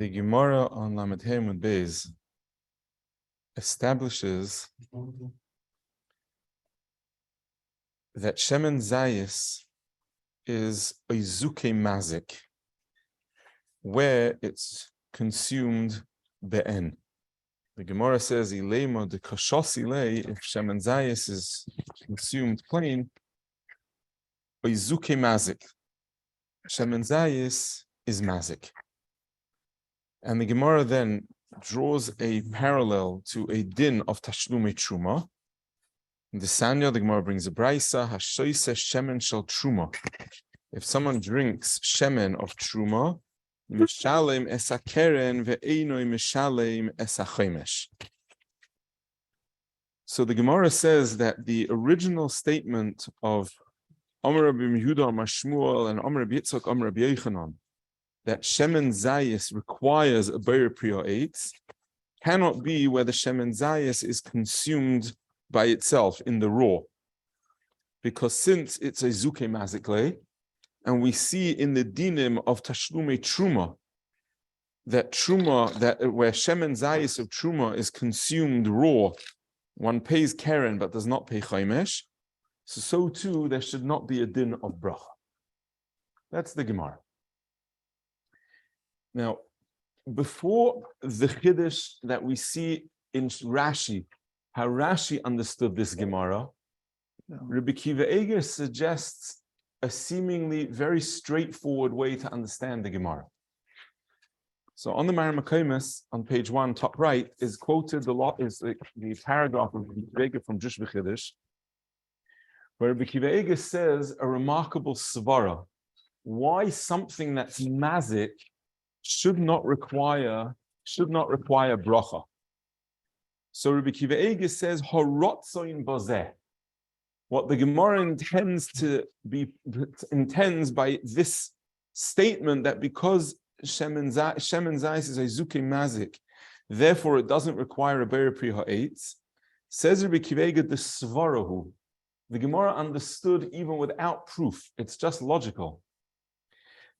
The Gemara on Lamed Hey Amud Beis establishes that Shemen Zayis is a zuke mazik, where it's consumed be'en. The Gemara says, Ilema de kashos ilei, if Shemen Zayis is consumed plain, a zuke mazik. Shemen Zayis is mazik. And the Gemara then draws a parallel to a din of Tashlume Truma. In the Sanya, the Gemara brings a Braisa, Hashoise Shemen Shel Truma. If someone drinks Shemen of Truma, Mishalem Esa Keren ve'einoi Mishalem Esa Chomesh. So the Gemara says that the original statement of Amar Rabbi Yehuda, Amar Shmuel, and Amar Rabbi Yitzchak, Amar Rabbi Yochanan, that Shemen Zayis requires a Beir Priya Eitz, cannot be where the Shemen Zayis is consumed by itself in the raw. Because since it's a Zuke Mazikle, and we see in the dinim of Tashlume Truma, that where Shemen Zayis of Truma is consumed raw, one pays Keren but does not pay Chomesh, so too there should not be a din of bracha. That's the Gemara. Now, before the Chiddush that we see in Rashi, how Rashi understood this Gemara, Rabbi Kiva Eger suggests a seemingly very straightforward way to understand the Gemara. So on the Maramakomis, on page 1, top right, is quoted the paragraph of Rabbi Kiva Eger from Jush V'Chiddush, where Rabbi Kiva Eger says a remarkable svara, why something that's mazik should not require bracha. So Rabbi Kiva Eger says harotzoin bazeh. What the Gemara intends by this statement, that because Shemen Zayis is a zuke mazik, therefore it doesn't require a beir pri ha'etz. Says Rabbi Kiva Eger the svarahu. The Gemara understood even without proof. It's just logical.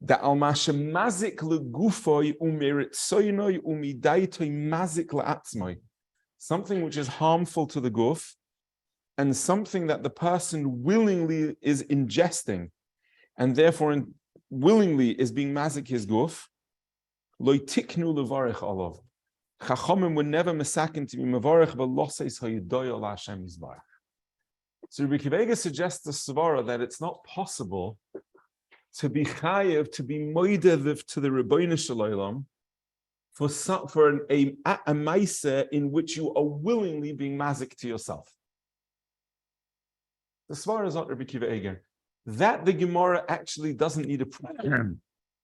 That al mazik legufoy umeritzoynoi umidaitoi mazik la'atzmoi, something which is harmful to the guf, and something that the person willingly is ingesting, and therefore willingly is being mazik his guf, loy tiknu levarich olav. Chachamim were never mesakin to be mevarich v'loses hayidoy ala Hashem yizbarach. So Rabbi Kiva Eger suggests the svara that it's not possible to be chayev, to be moidev to the Rebbeinu Shalom for a maisa in which you are willingly being mazik to yourself. The svara is not Rabbi Kiva Eger. That the Gemara actually doesn't need a proof.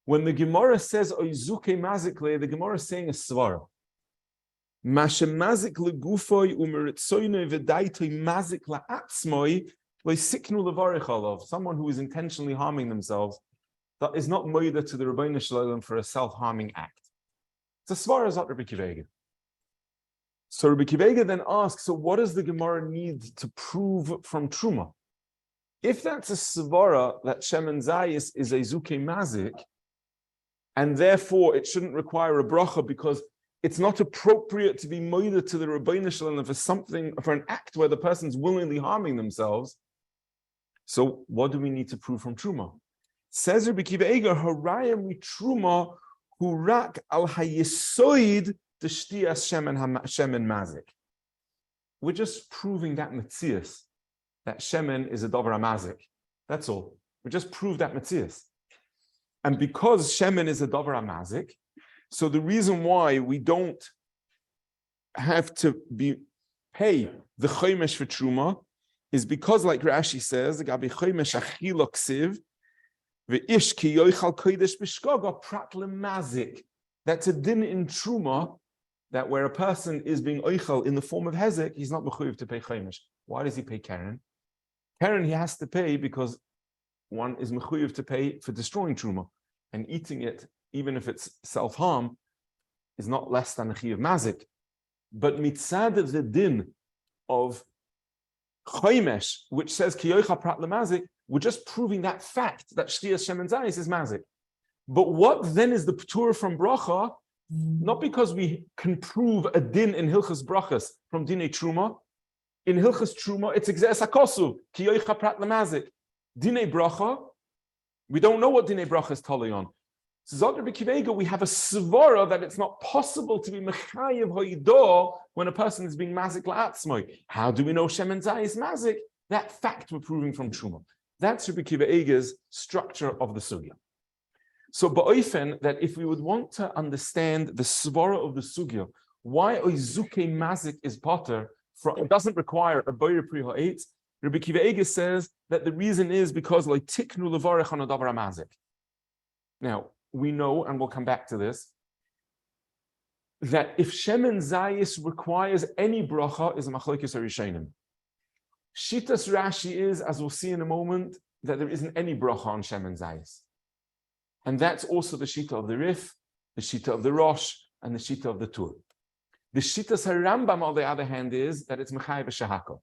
When the Gemara says oizuke mazikle, the Gemara is saying a svara. Mashe mazik legufoy umeritzoynoi v'daitoi mazik la'atzmoi. Someone who is intentionally harming themselves, that is not moida to the Rebbeinu Shalom for a self-harming act. It's a svara zot Rabbi Kiva Eger. So Rabbi Kiva Eger then asks, so what does the Gemara need to prove from Truma? If that's a svara that Shemen Zayis is a zuke mazik, and therefore it shouldn't require a bracha because it's not appropriate to be moida to the Rebbeinu Shalom for an act where the person's willingly harming themselves, so what do we need to prove from Truma? Says Rabbi Kiva Eger, harayim mi Truma hurak al hayesoid d'shtiyas shemen mazik. We're just proving that metzias, that shemen is a davar mazik. That's all. We just prove that metzias. And because shemen is a davar mazik, so the reason why we don't have to pay the chomesh for Truma is because, like Rashi says, that's a din in Truma, that where a person is being oichal in the form of hezek, he's not mechuyev to pay chomesh. Why does he pay Keren? Keren he has to pay because one is mechuyev to pay for destroying Truma, and eating it, even if it's self-harm, is not less than a chiyuv mazik. But mitzad the din of chomesh, which says kiyocha prat lemazik, we're just proving that fact that shtiyas shemen zayis is mazik. But what then is the p'tur from bracha Not because we can prove a din in Hilchos Brachos from Dinei Truma. In Hilchos Truma, it's Exeres HaKosuv, Ki Yoicha Prat Lemazik. Dinei Bracha, we don't know what Dinei Bracha is totally on. So Zot Rabbi Akiva Eiger, we have a svara that it's not possible to be mechayev hoidah when a person is being mazik la'atzmoi. How do we know Shem and Zai is mazik? That fact we're proving from Truma. That's Rabbi Akiva Eiger's structure of the sugya. So ba'oifen, that if we would want to understand the svara of the sugya, why oizuke mazik is potter, it doesn't require a boyer pri ha'etz. Rabbi Akiva Eiger says that the reason is because like tiknu levarech on a davar mazik. Now, we know, and we'll come back to this, that if Shemen Zayis requires any bracha, is a machlokes harishonim. Shitas Rashi is, as we'll see in a moment, that there isn't any bracha on Shemen Zayis. And that's also the shita of the Rif, the shita of the Rosh, and the shita of the Tur. The shitas HaRambam, on the other hand, is that it's mechayev shahako.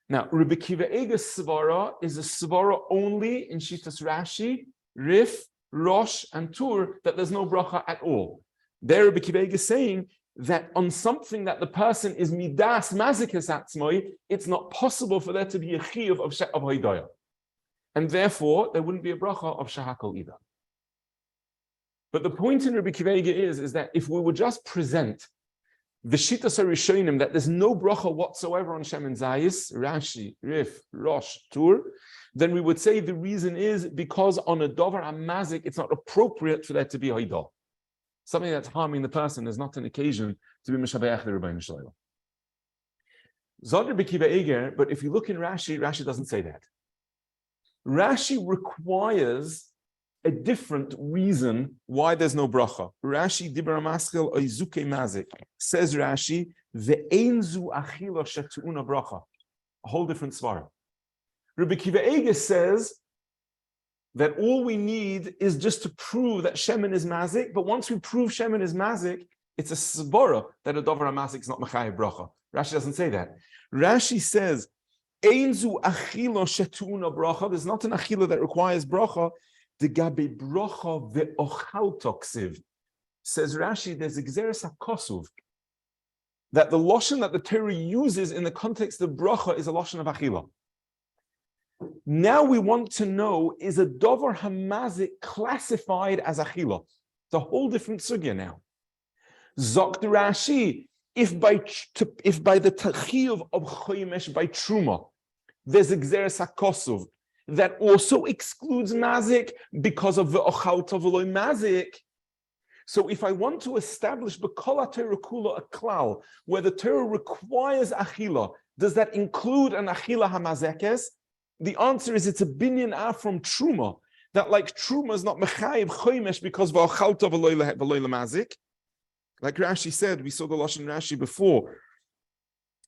Now, Rabbi Akiva Eiger's svara is a svara only in shitas Rashi, Rif, Rosh, and Tur, that there's no bracha at all. There, Rabbi Akiva Eiger is saying that on something that the person is midas mazikas atzmoi, it's not possible for there to be a chiyuv of hoidaya. And therefore, there wouldn't be a bracha of shahakol either. But the point in Rabbi Akiva Eiger is that if we would just present the shitas harishonim that there's no bracha whatsoever on Shem and Zayis, Rashi, Rif, Rosh, Tur, then we would say the reason is because on a dover amazik, it's not appropriate for that to be hoidah. Something that's harming the person is not an occasion to be mishabeach the Rebbeinu Shalom. Zod Rabbi Akiva Eiger, but if you look in Rashi, Rashi doesn't say that. Rashi requires a different reason why there's no bracha. Rashi dibra maschil oizuke mazik. Says Rashi, ve'enzu achila shetu'una bracha. A whole different svara. Rabbi Akiva Eiger says that all we need is just to prove that Shemen is mazik, but once we prove Shemen is mazik, it's a svara that a dover mazik is not mechayev bracha. Rashi doesn't say that. Rashi says, Einzu achila shetu'una bracha. There's not an achila that requires bracha. The gabe bracha ve'ochal toksiv. Says Rashi, there's exeres hakosuv. That the lashon that the Torah uses in the context of bracha is a lashon of achila. Now we want to know, is a dover hamazik classified as achila? It's a whole different sugya now. Zok the Rashi, if by the tachiyuv of choymesh by truma, there's exeres hakosuv, that also excludes mazik because of the ochalta v'loy mazik. So if I want to establish b'kol Torah kula a klal, where the Torah requires achila, does that include an achila hamazekes? The answer is it's a binyan from truma, that like truma is not mechayiv choymesh because v'ochalta v'loy mazik. Like Rashi said, we saw the lashon Rashi before.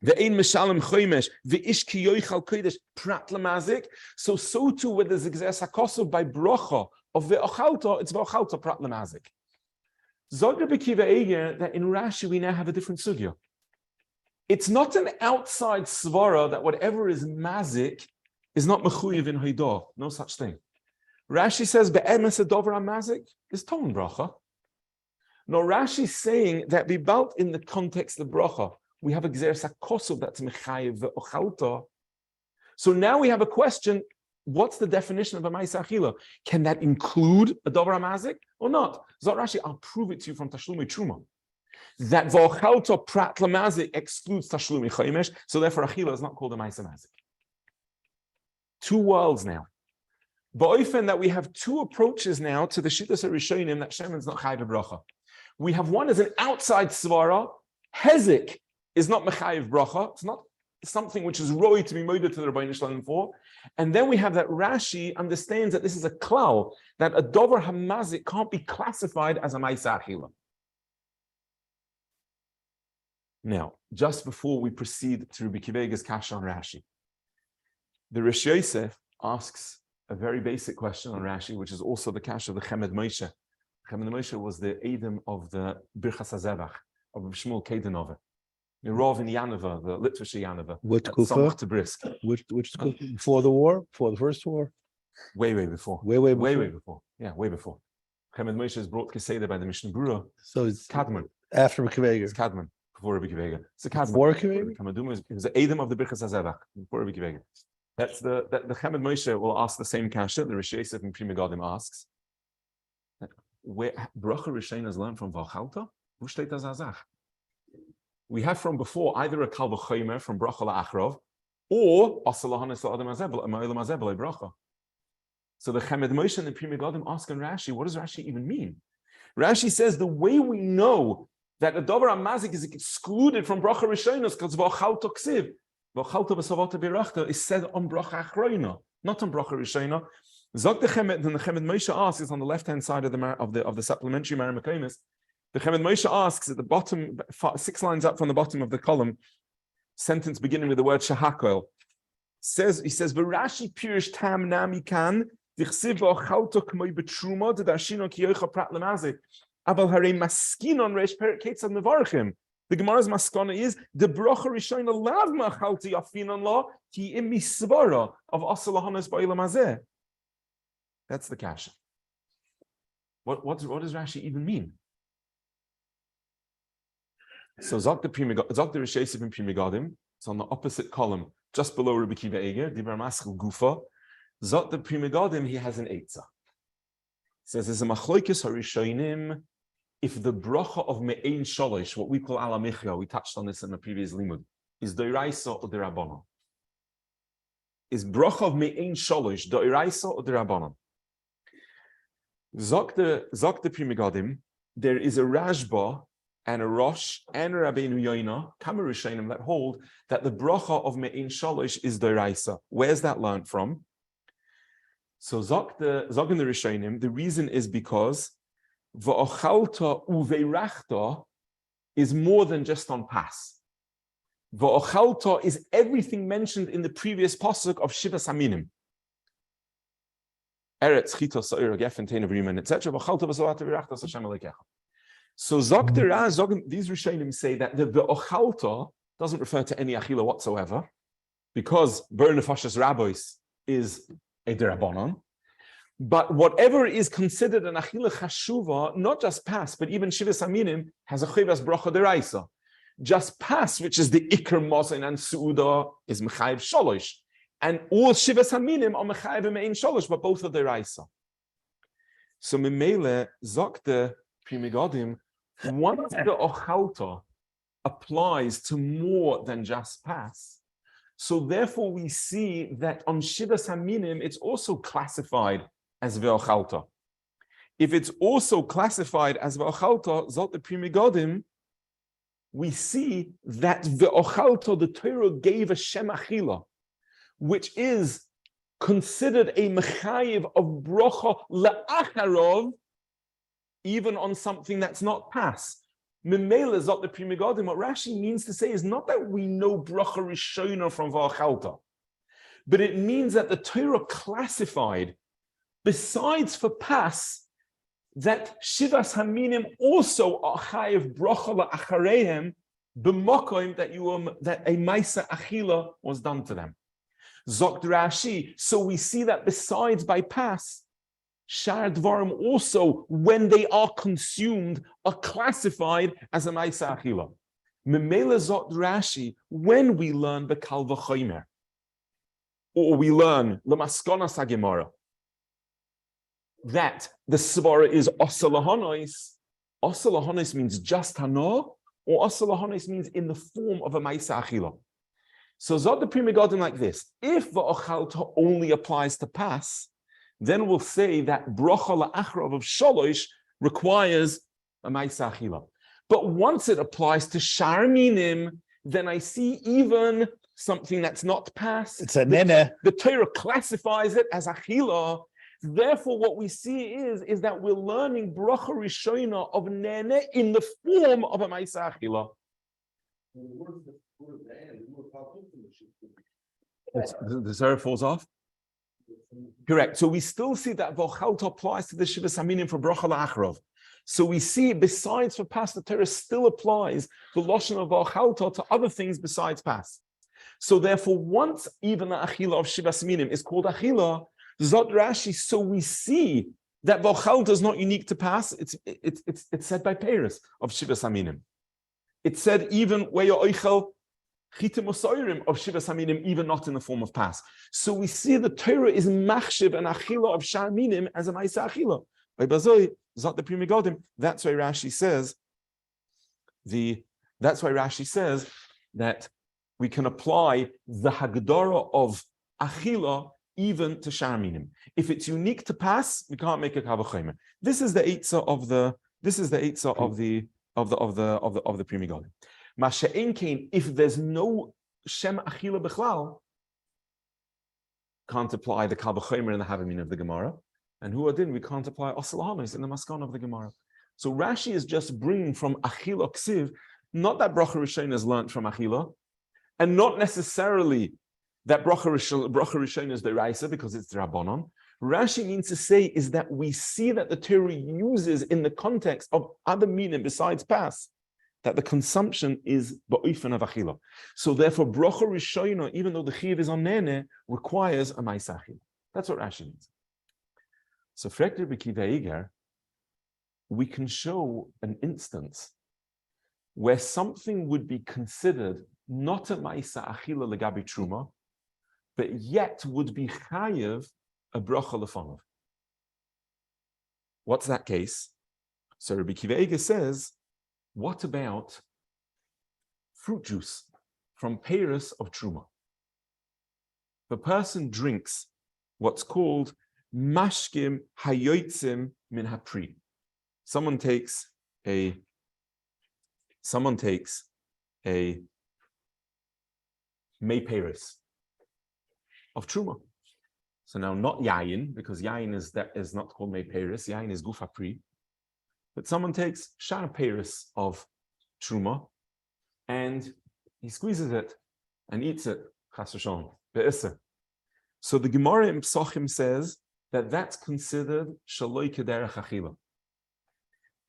Ve'ein meshalem choymesh ve'ish ki yoichal kodesh prat lemazik. So too with the zigzes hakosov by brocha of ve'ochalta, it's ve'ochalta prat lemazik. Zod Rabbi Akiva Eiger that in Rashi we now have a different sugya. It's not an outside svara that whatever is mazik is not mechuyev in hoidah. No such thing. Rashi says be'emes adover mazik is ton bracha. No, Rashi is saying that bibalt in the context of bracha, we have a gzeres hakosov that's mechayev ve'ochalta. So now we have a question: what's the definition of a ma'aseh achila? Can that include a dover hamazik or not? Zot Rashi, I'll prove it to you from tashlumi truma. That ve'ochalta prat lamazik excludes tashlumi choymesh, so therefore achila is not called a ma'aseh mazik. Two worlds now. Ba'ofen that we have two approaches now to the shittas harishonim that Shemen's not chayiv bracha. We have one as an outside svara. Hezek is not mechayiv bracha. It's not something which is roi to be moeded to the Rebbeinu Shalom for. And then we have that Rashi understands that this is a klal, that a dover hamazik can't be classified as a ma'aseh achila. Now, just before we proceed to Rabbi Akiva Eiger's kasha on Rashi, the Rish Yosef asks a very basic question on Rashi, which is also the kasha of the Chemed Moshe. Chemed Moshe was the Edom of the Birchas HaZevach, of Shmuel Kedenova. The Rav in Yanova, the Litvish Yanova. Which kufa? Which kufa? Before the war? Before the first war? Way before. Way before. Yeah, way before. Chemed Moshe is brought Keseda by the Mishnah Berurah. So it's Kadman. after Rebbe It's Kadman before Rebbe Kivega. It's a Kadman. Before Rebbe Kivega? It was the Adam of the Birchas HaZevach before Rebbe Kivega. That's the Chemed Moshe will ask the same kasha. The Rish Yosef and Pri Megadim asks, where Bracha Rishon is learned from Valchalta. Wo steht das Azach? We have from before either a Kal V'chomer from Bracha LaHaRav or Asalahanis LaAdam Azebel Ma'olam Azebel Bracha. So the Chemed Moshe and the Pri Megadim ask on Rashi, what does Rashi even mean? Rashi says the way we know that a Dover Amazik is excluded from Bracha Rishonos because V'chalta Ksiv, V'chalta V'savata Birachta is said on Bracha Achroina, not on Bracha Rishona. Zog the Chemed, then the Chemed Moshe asks, is on the left-hand side of the supplementary Maramakomis. The Chemed Moshe asks at the bottom, 6 lines up from the bottom of the column, sentence beginning with the word Shahakoel. He says, V'rashi Pirish Tam Nami Kan, Dichsiv V'chalta K'moi B'truma, D'darshino Ki Yocha Prat L'mazik. Abal Harei Maskinon Reish Perek Ketzad Mevarchim. The Gemara's maskana is the bracha rishona lav machalti afinon la ki im misvara of asalahanas ba'ilam hazeh. That's the kasha. What does Rashi even mean? So Zok the Rish Yosef in Pri Megadim. It's on the opposite column, just below Rabbi Kiva Eger. Dibar Maschil Gufa. Zok the Pri Megadim. He has an eitzah. Says there's a machloikis harishonim. If the bracha of me'ein sholish, what we call ala michya, we touched on this in the previous limud, is doiraisa or derabbanon. Is bracha of me'ein sholish doiraisa or derabbanon? Zok the Pri Megadim, there is a Rashba and a Rosh and a Rabbeinu Yoina, Kamarushanim, that hold that the bracha of me'ein sholish is doiraisa. Where's that learned from? So Zok in the Rishonim, the reason is because V'ochalta uveirachta is more than just on pas. V'ochalta is everything mentioned in the previous pasuk of Shivas Aminim. Eretz, Chita, Sa'ir, Gefen, Tein, Avriman, etc. V'ochalta v'savata v'irachta Hashem Elokecha. So these Rishonim say that the V'ochalta doesn't refer to any achila whatsoever, because Ber Nefashas Rabbos is a derabanan. But whatever is considered an achila chashuva, not just pas, but even shivas aminim, has a chivas bracha deraisa. Just pas, which is the ikar mosin and suuda, is mechayiv sholosh, and all shivas aminim are mechayiv me'ein sholosh, but both are deraisa. So memele zok the Pri Megadim, once the ochalta applies to more than just pas, so therefore we see that on shivas aminim it's also classified as ve'ochalta. If it's also classified as ve'ochalta, zot the Pri Megadim, we see that ve'ochalta, the Torah gave a shem achila, which is considered a mechayiv of bracha la'acharov, even on something that's not pas. Memela zot the Pri Megadim, what Rashi means to say is not that we know bracha rishona from ve'ochalta, but it means that the Torah classified, besides for pas, that shivas haminim also are chayiv bracha la'achareihem b'makom that a maisa achila was done to them. Zok Rashi. So we see that besides by pas, shar dvarim also, when they are consumed, are classified as a maisa achila. Memela zok Rashi, when we learn the kal v'chomer, or we learn l'maskonas hagemara, that the svara is osalahonos. Osalahonos means just hana, or osalahonos means in the form of a maisa achila. So zot the Pri Megadim like this: if va'ochalta only applies to pas, then we'll say that bracha la'achrav of sholosh requires a maisa achila. But once it applies to shar minim, then I see even something that's not pas. It's a nene. The Torah classifies it as achila. Therefore, what we see is that we're learning bracha rishona of nene in the form of a maisa achila. The zera falls off. Correct. So we still see that v'ochalta applies to the shivas haminim for bracha la'achrav. So we see, besides for pas, the Torah still applies the lashon of v'ochalta to other things besides pas. So therefore, once even the achila of shivas haminim is called achila, Zot Rashi, so we see that Vochalta is not unique to Pas. It's said by Paris of Shivas Aminim. It said even Weya Oichel Chitim Osoirim of Shivas Aminim, even not in the form of Pas. So we see the Torah is Machshiv and Achila of Shaminim as a Maisa Achila. By Bazoi, Zot the Primigodim. That's why Rashi says that we can apply the Hagdara of Achila even to Shaminim. If it's unique to Pas, we can't make a Kavachomer. This is the Eitzah of the Primigodim. Masha'en Kain, if there's no Shem Achila Bechlal, can't apply the Kavachomer in the Havamin of the Gemara. And who adin, we can't apply Osalahamis in the Maskan of the Gemara. So Rashi is just bringing from Achila Ksiv, not that Bracha Rishon is learnt from Achila, and not necessarily that Bracha Rishon is the Raisa because it's the Rabbanon. Rashi means to say is that we see that the Torah uses in the context of other meaning besides Pas, that the consumption is Ba'ofen of Achila. So therefore, Bracha Rishon, even though the Chiv is on Nene, requires a Maisa Achila. That's what Rashi means. So, Frekter B'Kiva Eger, we can show an instance where something would be considered not a Maisa Achila Legabi Truma, but yet would be Chayev a Bracha Lefanov. What's that case? So, Rabbi Kiva Eger says, what about fruit juice from Paris of Truma? The person drinks what's called Mashkim hayotzim min hapri. Someone takes a May Paris of Truma. So now not Yayin, because Yayin is not called May Paris, Yayin is Guf hapri. But someone takes Shar Paris of Truma and he squeezes it and eats it. Chas v'shalom, be'isser. So the Gemara in Psachim says that that's considered shaloi kederech achila.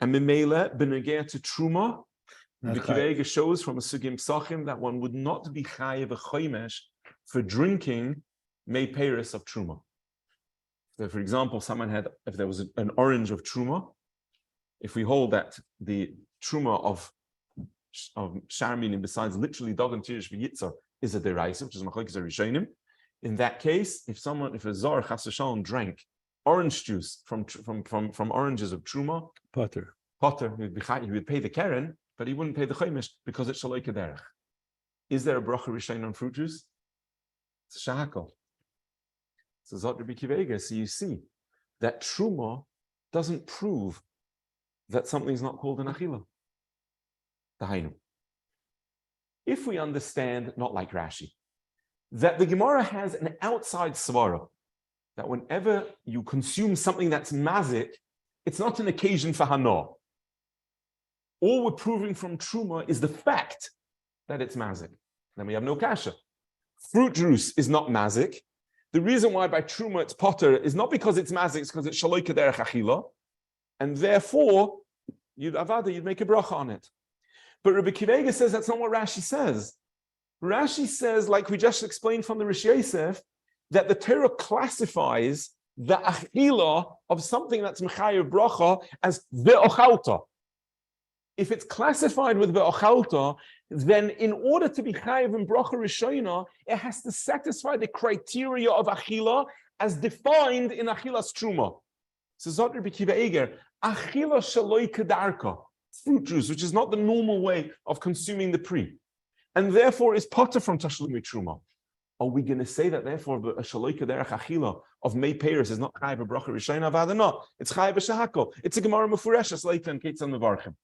And Mimele benegea to Truma, the Kivega shows from a Sugim Psachim that one would not be chayev a chomesh for drinking May Paris of Truma. So for example, if there was an orange of Truma, if we hold that the Truma of Sharminim besides literally Dog and Tirish v'Yitzar is a deraisa, which is Machlokes Rishonim. In that case, if a Zar Chas v'Shalom drank orange juice from oranges of Truma, Potter, he would pay the Keren, but he wouldn't pay the Chaimish because it's Shaloi Kederech. Is there a Bracha Rishon on fruit juice? It's a Shahakal. So Zot Rabbi Kiva Eger, so you see that Truma doesn't prove that something's not called an Achila. Dahainu. If we understand, not like Rashi, that the Gemara has an outside svara, that whenever you consume something that's mazik, it's not an occasion for hana. All we're proving from Truma is the fact that it's mazik. Then we have no kasha. Fruit juice is not mazik. The reason why by Truma it's potter is not because it's mazik, it's because it's shaloi kederech achila, and therefore you'd make a bracha on it. But Rabbi Kiva Eger says that's not what Rashi says. Rashi says, like we just explained from the Rish Yosef, that the Torah classifies the achila of something that's mechayev bracha as ve'ochalta. If it's classified with ve'ochalta, then in order to be chayev in bracha rishona, it has to satisfy the criteria of achila as defined in achilas truma. So Zot Rabbi Kiva Eger, achila shaloi kedarka, fruit juice, which is not the normal way of consuming the pri, and therefore is potter from tashlumi truma. Are we going to say that therefore a shaloi kederech achila of May Paris is not chayev a bracha rishona? Vada not. It's chayev a shahakol. It's a gemara mefureshes later in Ketzan Nevarchim.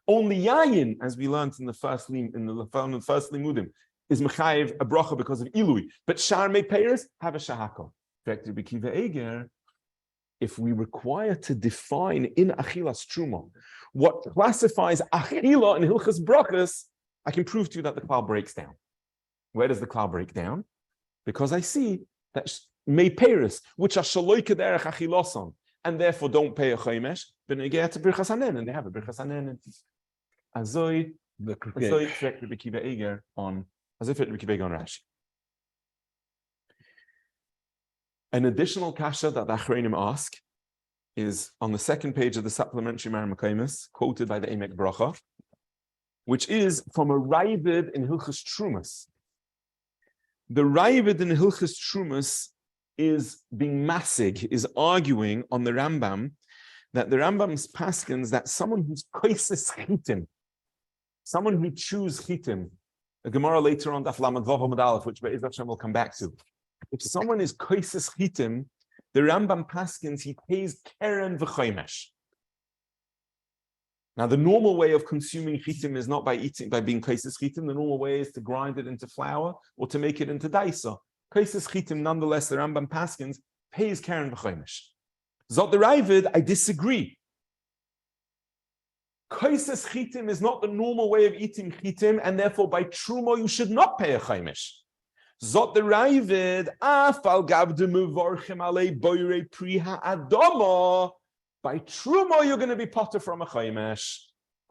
Only yayin, as we learned in the first limudim, is mechayev a bracha because of ilui. But shar May Paris have a shahakol. In fact, Rabbi Kiva Eger, if we require to define in achilas truma what classifies achila in hilchas brachas, I can prove to you that the cloud breaks down. Where does the cloud break down? Because I see that May Paris, which are shaloi kederech achiloson, and therefore don't pay a chaymesh, but they get to birchas hanen, and they have a birchas hanen. Azoi Rabbi Kiva Eger on Rashi. An additional kasha that the Achronim ask is on the second page of the supplementary Maramakamis, quoted by the HBrachos, which is from a Ravid in Hilchos Trumas. The Ravid in Hilchos Trumas is being masig, is arguing on the Rambam, that the Rambam's paskins that someone who's koises chitim, someone who chews chitim, the Gemara later on, Daf Lamed Vav Amud Aleph, which Be'ez Hashem will come back to. If someone is koises chitim, the Rambam paskins, he pays keren v'chomesh. Now, the normal way of consuming chitim is not by eating, by being koises chitim. The normal way is to grind it into flour or to make it into daisa. Koises chitim, nonetheless, the Rambam paskins pays keren v'chomesh. Zot the Ravid, I disagree. Koises chitim is not the normal way of eating chitim, and therefore by truma you should not pay a chomesh. Zot the Ravid, afal gav de mevorchim alei boire priha adama. By truma you're going to be potter from a chomesh.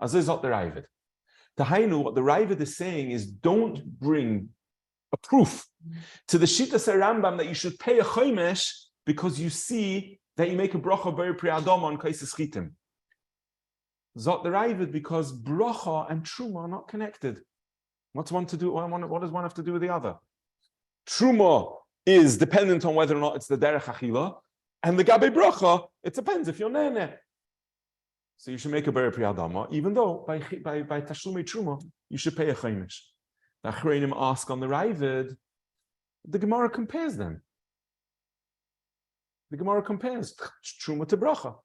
As is Zot the Ravid. Tahainu, what the Ravid is saying is, don't bring a proof to the Shittas Rambam that you should pay a chomesh because you see that you make a bracha boire priha adama on koises chitim. Zot the Ravid, because bracha and truma are not connected. What's one to do? What does one have to do with the other? Truma is dependent on whether or not it's the derech achila, and the gabe bracha, it depends if you're nene. So you should make a boire priha adama, even though by tashlumei truma you should pay a chomesh. The Achreinim ask on the Ravid, the Gemara compares them. The Gemara compares truma to bracha.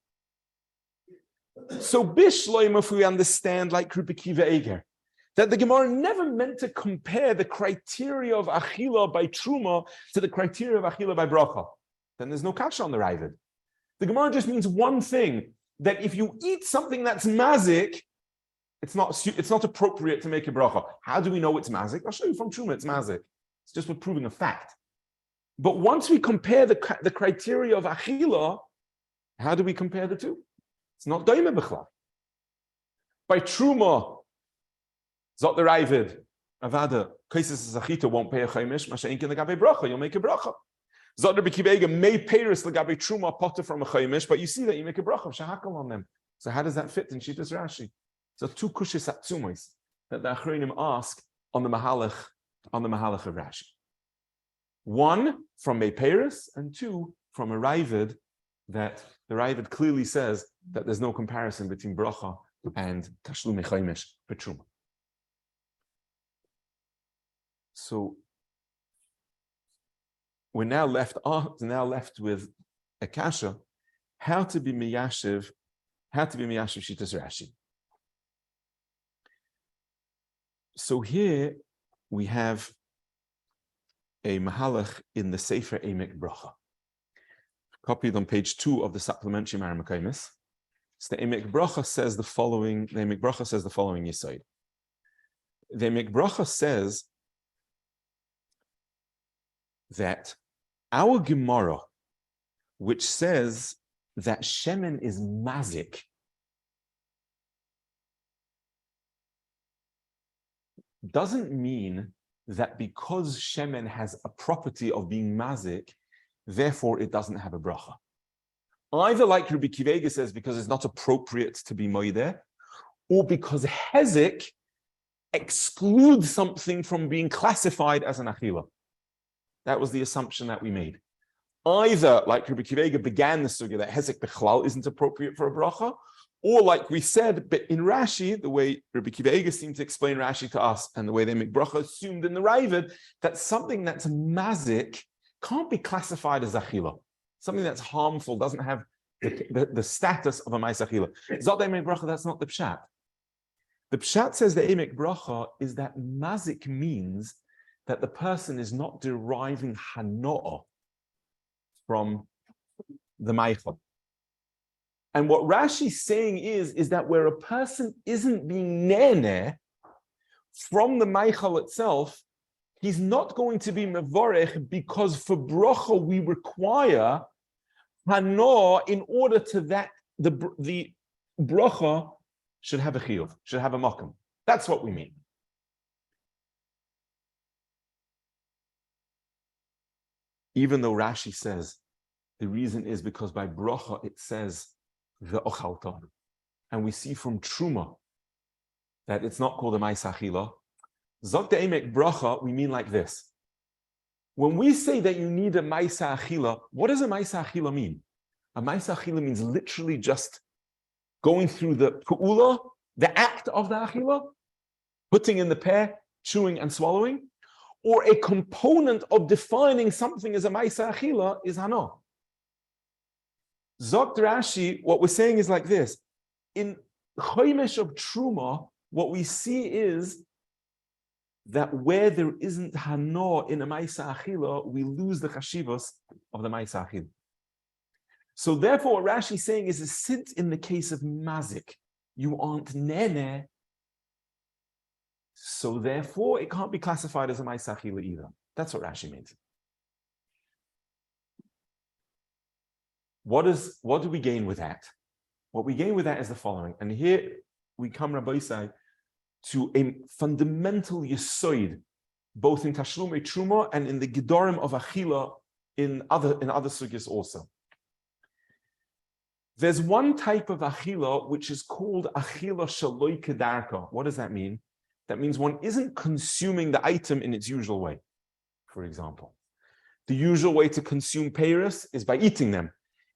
So Bishloim, if we understand like Rabbi Kiva Eger, that the Gemara never meant to compare the criteria of achila by truma to the criteria of achila by bracha, then there's no kasha on the Ravid. The Gemara just means one thing, that if you eat something that's mazik, it's not appropriate to make a bracha. How do we know it's mazik? I'll show you from truma it's mazik. It's just we're proving a fact. But once we compare the criteria of achila, how do we compare the two? It's not doime b'chlal. By truma, zot the Ravid, avada, koises zachita won't pay a chomesh, masha'inkin legabe bracha, you'll make a bracha. Zot Rabbi Kiva Eger may peiris legabe truma potter from a chomesh, but you see that you make a bracha, shahakal on them. So how does that fit in Shittas Rashi? So two kushis atzumos that the Achreinim ask on the Mahalach of Rashi. One from may peiris, and two from a Ravid, that the Ravid clearly says that there's no comparison between bracha and tashlumei chomesh b'truma. So we're now left with a kasha, how to be miyashiv Shittas Rashi. So here we have a mahalach in the Sefer HaRav, copied on page 2 of the supplementary Maramakamis. So the HaRav says the following. The HaRav says the following yesod. The HaRav says that our Gemara, which says that shemen is mazik, doesn't mean that because shemen has a property of being mazik, therefore it doesn't have a bracha. Either like Rabbi Kiva Eger says, because it's not appropriate to be moedeh, or because hezek excludes something from being classified as an achila. That was the assumption that we made. Either like Rabbi Kiva Eger began the sugya that hezek bechlal isn't appropriate for a bracha, or like we said, but in Rashi, the way Rabbi Kiva Eger seemed to explain Rashi to us, and the way they make bracha assumed in the Ravid, that something that's mazik can't be classified as achila. Something that's harmful doesn't have the status of a mais achila. Zot they make bracha, that's not the pshat. The pshat says the emek bracha is that mazik means that the person is not deriving hanoah from the meichel. And what Rashi's saying is that where a person isn't being nene from the meichel itself, he's not going to be mevorech, because for bracha we require hanoah in order to that the bracha should have a chiyuv, should have a makom. That's what we mean. Even though Rashi says The reason is because by bracha it says the ochalta. And we see from Truma that it's not called a Ma'aseh Achila. Zok de'emek bracha, we mean like this. When we say that you need a Ma'aseh Achila, what does a Ma'aseh Achila mean? A Ma'aseh Achila means literally just going through the pu'ula, the act of the Achila, putting in the pear, chewing and swallowing, or a component of defining something as a Ma'aseh Achila is Hana. Zok Rashi, what we're saying is like this. In Chomesh of Truma, what we see is that where there isn't Hana in a Ma'aseh Achila, we lose the chashivos of the Ma'aseh Achila. So therefore, what Rashi is saying is, since in the case of mazik, you aren't nene, so therefore it can't be classified as a Ma'aseh Achila either. That's what Rashi means. What do we gain with that? What we gain with that is the following. And here we come, Rabbi Isai, to a fundamental yesod, both in Tashlumei Truma and in the Gedorim of Achila in other sugyas also. There's one type of Achila which is called Achila Shaloi Kedarka. What does that mean? That means one isn't consuming the item in its usual way. For example, the usual way to consume peiros is by eating them.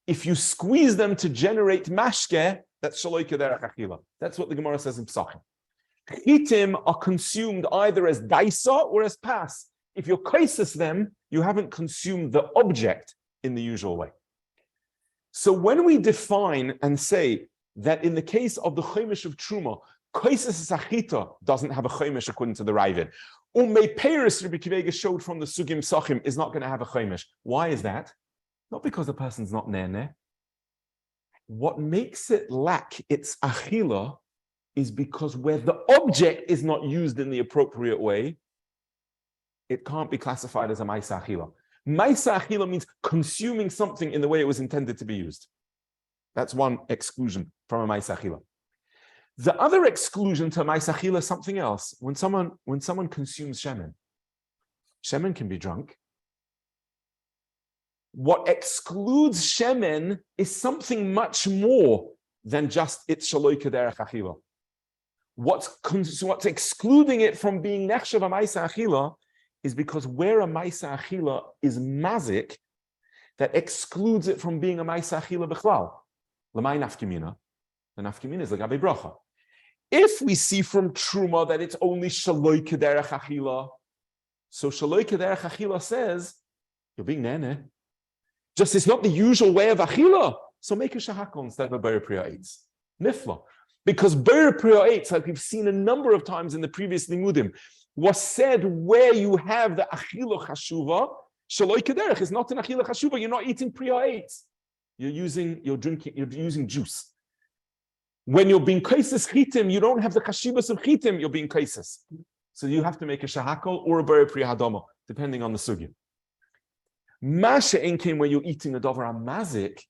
If you squeeze them to generate mashke, that's Shaloi Kederach Achila. That's what the Gemara says in Pesachim. Chitim are consumed either as daisa or as pas. If you kaisis them, you haven't consumed the object in the usual way. So when we define and say that in the case of the Chomesh of Truma, kaisis sachita doesn't have a Chomesh according to the Ravid, Umei Peiros Rabbi Akiva showed from the Sugim Sachim is not going to have a Chomesh. Why is that? Not because the person's not nene. What makes it lack its achila is because where the object is not used in the appropriate way, it can't be classified as a Ma'aseh Achila. Ma'aseh Achila means consuming something in the way it was intended to be used. That's one exclusion from a Ma'aseh Achila. The other exclusion to a Ma'aseh Achila is something else. When someone consumes shemen can be drunk. What excludes shemen is something much more than just its shaloi kederech achila. What's excluding it from being nechshav a ma'aseh achila is because where a ma'aseh achila is mazik, that excludes it from being a ma'aseh achila b'chlal. L'may nafkimina, the nafkimina is l'gabei bracha. If we see from Truma that it's only shaloi kederech achila, so shaloi kederech achila says you're being nene. Just it's not the usual way of achila, so make a shahakol instead of a ber priya eitz. Nifla. Because ber priya eitz, like we've seen a number of times in the previous limudim, was said where you have the achila chashuva, shaloi kederech is not an achila chashuva, you're not eating priya eitz. You're using juice. When you're being kaisis chitim, you don't have the chashivas of chitim, you're being kaisis. So you have to make a shahakol or a ber priya hadama, depending on the sugya. Masha came where you're eating a dover amazik,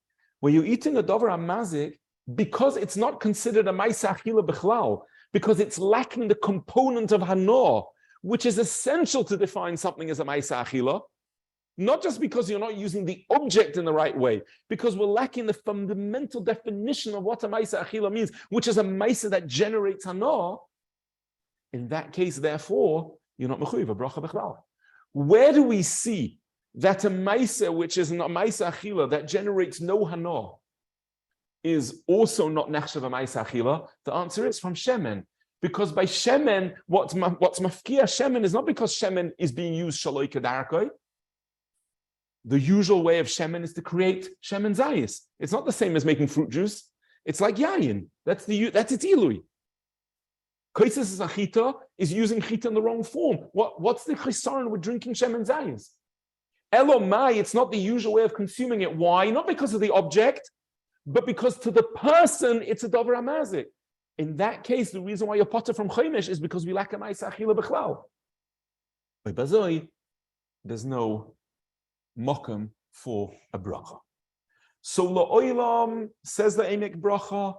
because it's not considered a ma'aseh achila b'chlal, because it's lacking the component of hana, which is essential to define something as a ma'aseh achila, not just because you're not using the object in the right way, because we're lacking the fundamental definition of what a ma'aseh achila means, which is a ma'aseh that generates hana. In that case, therefore, you're not mechuyev a bracha b'chlal. Where do we see that a ma'aseh, which is not ma'aseh achila, that generates no hana, is also not nechshav a ma'aseh achila? The answer is from shemen, because by shemen, what's mafkia shemen is not because shemen is being used shaloi kedarkoi. The usual way of shemen is to create shemen zayis. It's not the same as making fruit juice. It's like yayin. That's its ilui. Kaisis achita is using chita in the wrong form. What's the chisaron with drinking shemen zayis? Elomai, it's not the usual way of consuming it. Why? Not because of the object, but because to the person, it's a dover amazik. In that case, the reason why you're potter from Chomesh is because we lack a ma'aseh achila b'chlal. By bazoi, there's no mokum for a bracha. So la'olam, says the emek bracha,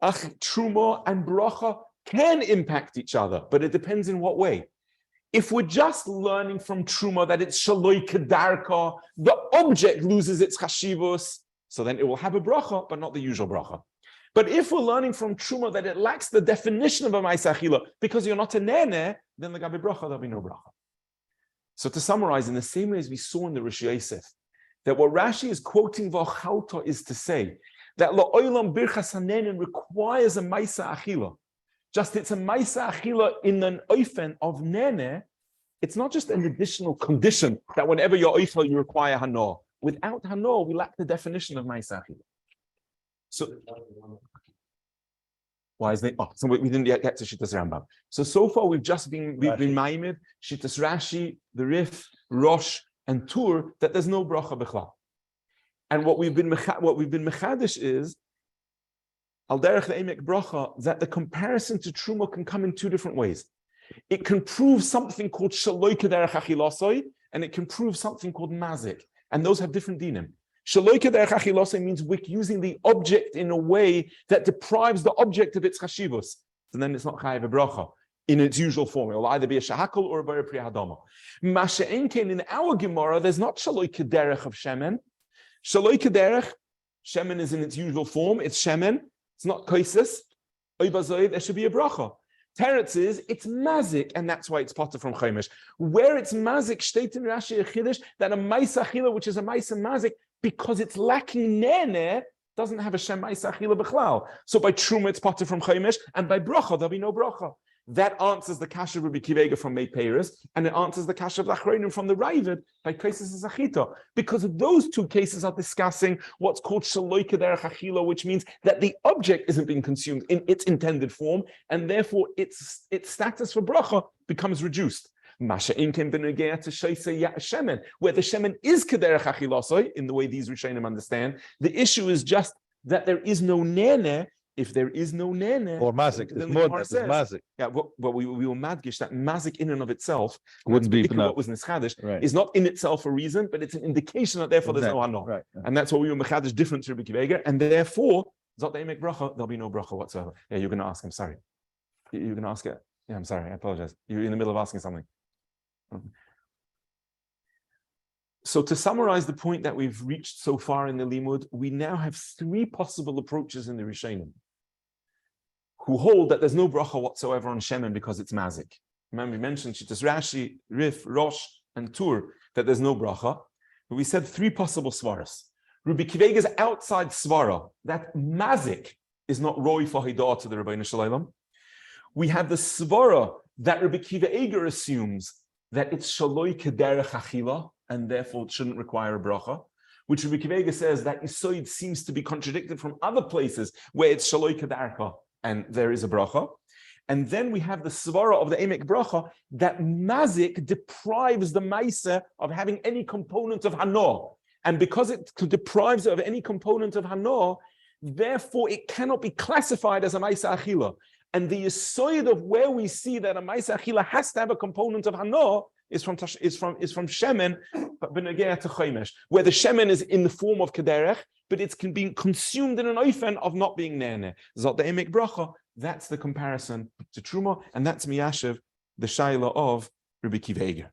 truma and bracha can impact each other, but it depends in what way. If we're just learning from Truma that it's Shaloi Kedarka, the object loses its Chashivus, so then it will have a bracha, but not the usual bracha. But if we're learning from Truma that it lacks the definition of a Ma'aseh Achila, because you're not a Nene, then the Gabi bracha, there'll be no bracha. So to summarize, in the same way as we saw in the Rishi Yosef, that what Rashi is quoting V'chalta is to say that La'olam Birchas HaNenin requires a Ma'aseh Achila. Just it's a Ma'aseh Achila in an oifen of Nene. It's not just an additional condition that whenever you're oichel, you require Hanor. Without Hanor, we lack the definition of Ma'aseh Achila. So, why is they? Oh, so we didn't yet get to Shittas Rambam. So far we've been maimed Shittas Rashi, the Rif, Rosh, and Tur that there's no bracha b'chlal. And what we've been mechadish is al derech le'emek bracha, that the comparison to Truma can come in two different ways. It can prove something called shaloi kederech achilasoi, and it can prove something called mazik, and those have different dinim. Shaloi kederech achilasoi means we're using the object in a way that deprives the object of its chashivus, and then it's not chayav bracha in its usual form. It will either be a shahakol or a bar pri hadama. Masha'enken in our Gemara, there's not shaloi kederech of shemen. Shaloi kederech, shemen is in its usual form. It's shemen. It's not kaisis. There should be a bracha. Teretz is it's mazik, and that's why it's potter from Chaimish. Where it's mazik, state in Rashi Chiddush that a ma'aseh achila, which is a ma'aseh mazik, because it's lacking nene, doesn't have a shem ma'aseh achila b'chlal. So by truma it's potter from Chaimish, and by bracha there'll be no bracha. That answers the kasha of Rabbi Kivega from Mei Peiris, and it answers the kasha of the Achronim from the Ravid by Kaisis Zachita. Because those two cases are discussing what's called Shaloi Kederech Achila, which means that the object isn't being consumed in its intended form, and therefore its status for bracha becomes reduced. Masha inkem benegea to shaisa shemen, where the shemen is Kederech Achilasoi, in the way these Rishonim understand. The issue is just that there is no nene. If there is no nene, or mazik, it's more than mazik. Yeah, but we will madgish that mazik in and of itself wouldn't be what was nischadish is not in itself a reason, but it's an indication that therefore there's no hanor. Right. And that's what we will mechadish different to Rabbi Kivega, and therefore zot they make bracha, there'll be no bracha whatsoever. Yeah, you're going to ask. I'm sorry. You're going to ask it. Yeah, I'm sorry. I apologize. You're in the middle of asking something. So to summarize the point that we've reached so far in the limud, we now have three possible approaches in the Rishonim who hold that there's no bracha whatsoever on shemen because it's mazik. Remember, we mentioned Shittas Rashi, Rif, Rosh, and Tur, that there's no bracha. But we said three possible svaras. Rabbi Kivega's outside svara, that mazik is not roi for hidah to the Rabbeinu Shalom. We have the svara that Rabbi Kivega assumes that it's shaloi kederech achila, and therefore it shouldn't require a bracha, which Rabbi Kivega says that Yisoid seems to be contradicted from other places where it's shaloi kedarka, and there is a bracha. And then we have the svara of the emek bracha that mazik deprives the ma'aseh of having any component of hanor. And because it deprives it of any component of hanor, therefore it cannot be classified as a ma'aseh achila. And the yisoid of where we see that a ma'aseh achila has to have a component of hanor is from shemen, but benegea to chaimesh, where the shemen is in the form of kederech, but it's being consumed in an oifen of not being nene. Zot the emek bracha. That's the comparison to truma, and that's miyashiv, the shaila of Rabbi Kivega.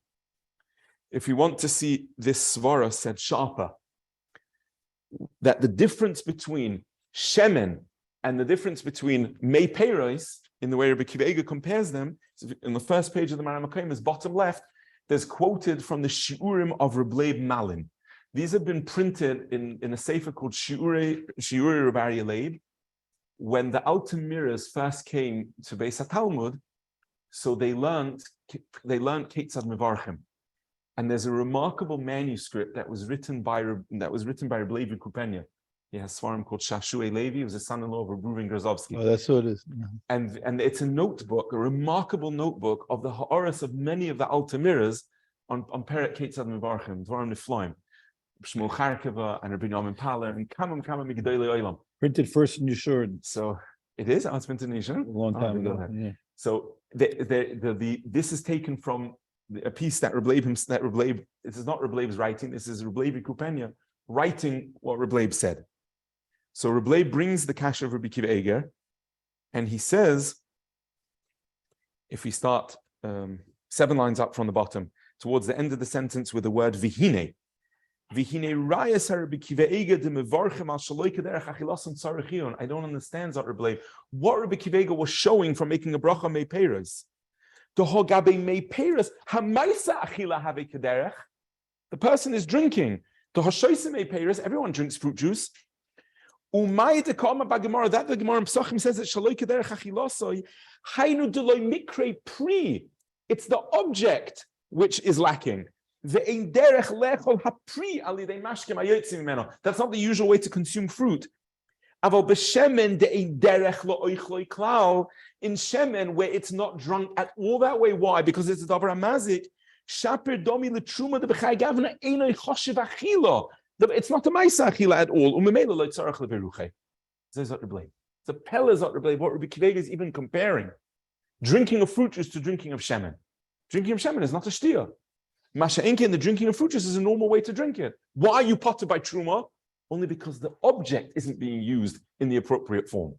If you want to see this svara said sharper, that the difference between shemen and the difference between mei peiros, in the way Rabbi Kivega compares them, in the first page of the Maram is bottom left. There's quoted from the Shiurim of Reb Leib Malin. These have been printed in a sefer called Shiurei Reb Aryeh Leib. When the Altamiras first came to Beis HaTalmud, so they learned Ketzad Mevarchim. And there's a remarkable manuscript that was written by Reb Levi Kupenya. He has svarim called Shashuei Levi. He was a son-in-law of Reuven Grozovsky. Oh, that's what it is. And it's a notebook, a remarkable notebook of the ha'aras of many of the Altamiras on Perek Ketzad Mevarchim, Dvarim Niflaim, Shmuel Charkeva and Rabbi Noam Paler and Kamam Migdolei Olam. Printed first in Yeshurun. So it is. It's printed in Yeshurun. A long time ago. Yeah. So this is taken from a piece that Reb Leib, this is not Reb Leib's writing. This is Reb Levi Kupenya writing what Reb Leib said. So Reb Leib brings the kasha of Rabbi Kivega, and he says, if we start 7 lines up from the bottom, towards the end of the sentence with the word vihine. Vihine rayas HaRabbi Kiva Eiga de mevarchem al shaloi kederech achilason tzarich. I don't understand, Zot Rebbe Leib, what Rabbi Kiva Eiga was showing from making a bracha mei peres. The hogabe mei peres hamaisa achila have kederech. The person is drinking. The hoshoise mei peres. Everyone drinks fruit juice. Umay de kama bagemara. That the Gemara in Pesachim says that shaloi kederech achilosoi hainu deloi mikre pri. It's the object which is lacking. That's not the usual way to consume fruit. In shemen, where it's not drunk at all that way. Why? Because it's a davar hamazik. It's not a ma'isa achila at all. It's a pella Zot Rebbe Leib. What Rabbi Kiva Eiga is even comparing drinking of fruit juice to drinking of shemen. Drinking of shemen is not a shtia. Masha'enke, and the drinking of fruit juice is a normal way to drink it. Why are you potted by truma? Only because the object isn't being used in the appropriate form.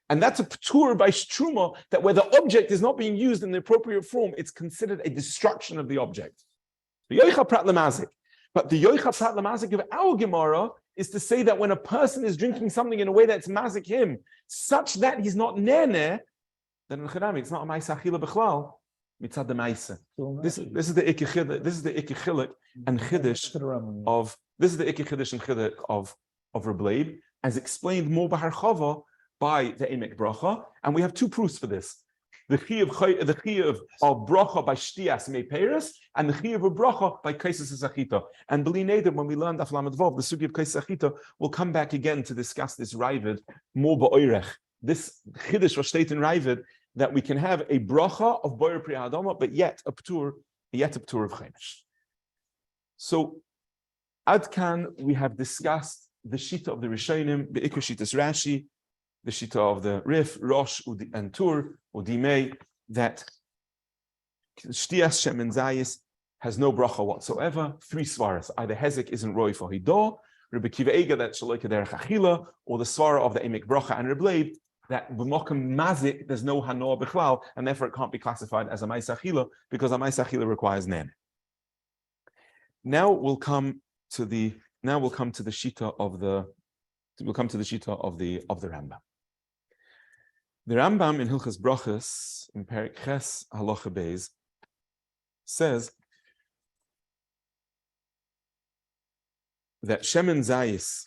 And that's a p'tur by truma, that where the object is not being used in the appropriate form, it's considered a destruction of the object. The yoicha prat lemazik. But the yoicha prat lemazik of our Gemara is to say that when a person is drinking something in a way that's mazik him, such that he's not nene, then in Chadami, it's not a ma'isa achila b'chlal. Mitzad the ma'isa. This is the ikkichilik and chiddush of this is the ikkichilik and chiddush of Rebbe Leib, as explained more by HaRav by the Emek Bracha, and we have 2 proofs for this: the chiyuv of bracha by shtias mei peres, and the chiyuv of bracha by kaisus achita. And b'li neder, when we learned Daf Lamed Vav, the sugi of kaisus achita, we'll come back again to discuss this ravid more ba'oirech. This chiddush was stated in ravid, that we can have a bracha of boyer pri adama, but yet a p'tur of chemesh. So, Adkan, we have discussed the shita of the Rishonim, the Iker Shitas Rashi, the shita of the Rif, Rosh, and Tur, or Dimei, that Shtias Shemen Zayis has no bracha whatsoever. 3 svaras. Either Hezek isn't roi for Hido, Rabbi Kiva Eiga that Shaloi Kederech Achila, or the svara of the Emek Bracha and Rebbe Leib, that b'mokem mazik there's no hanoah b'chlal, and therefore it can't be classified as a ma'isa achila because a ma'isa achila requires nen. Now we'll come to the shita of the Rambam. The Rambam in Hilchos Brachos in Perek Ches Halacha Beis says that Shemen Zayis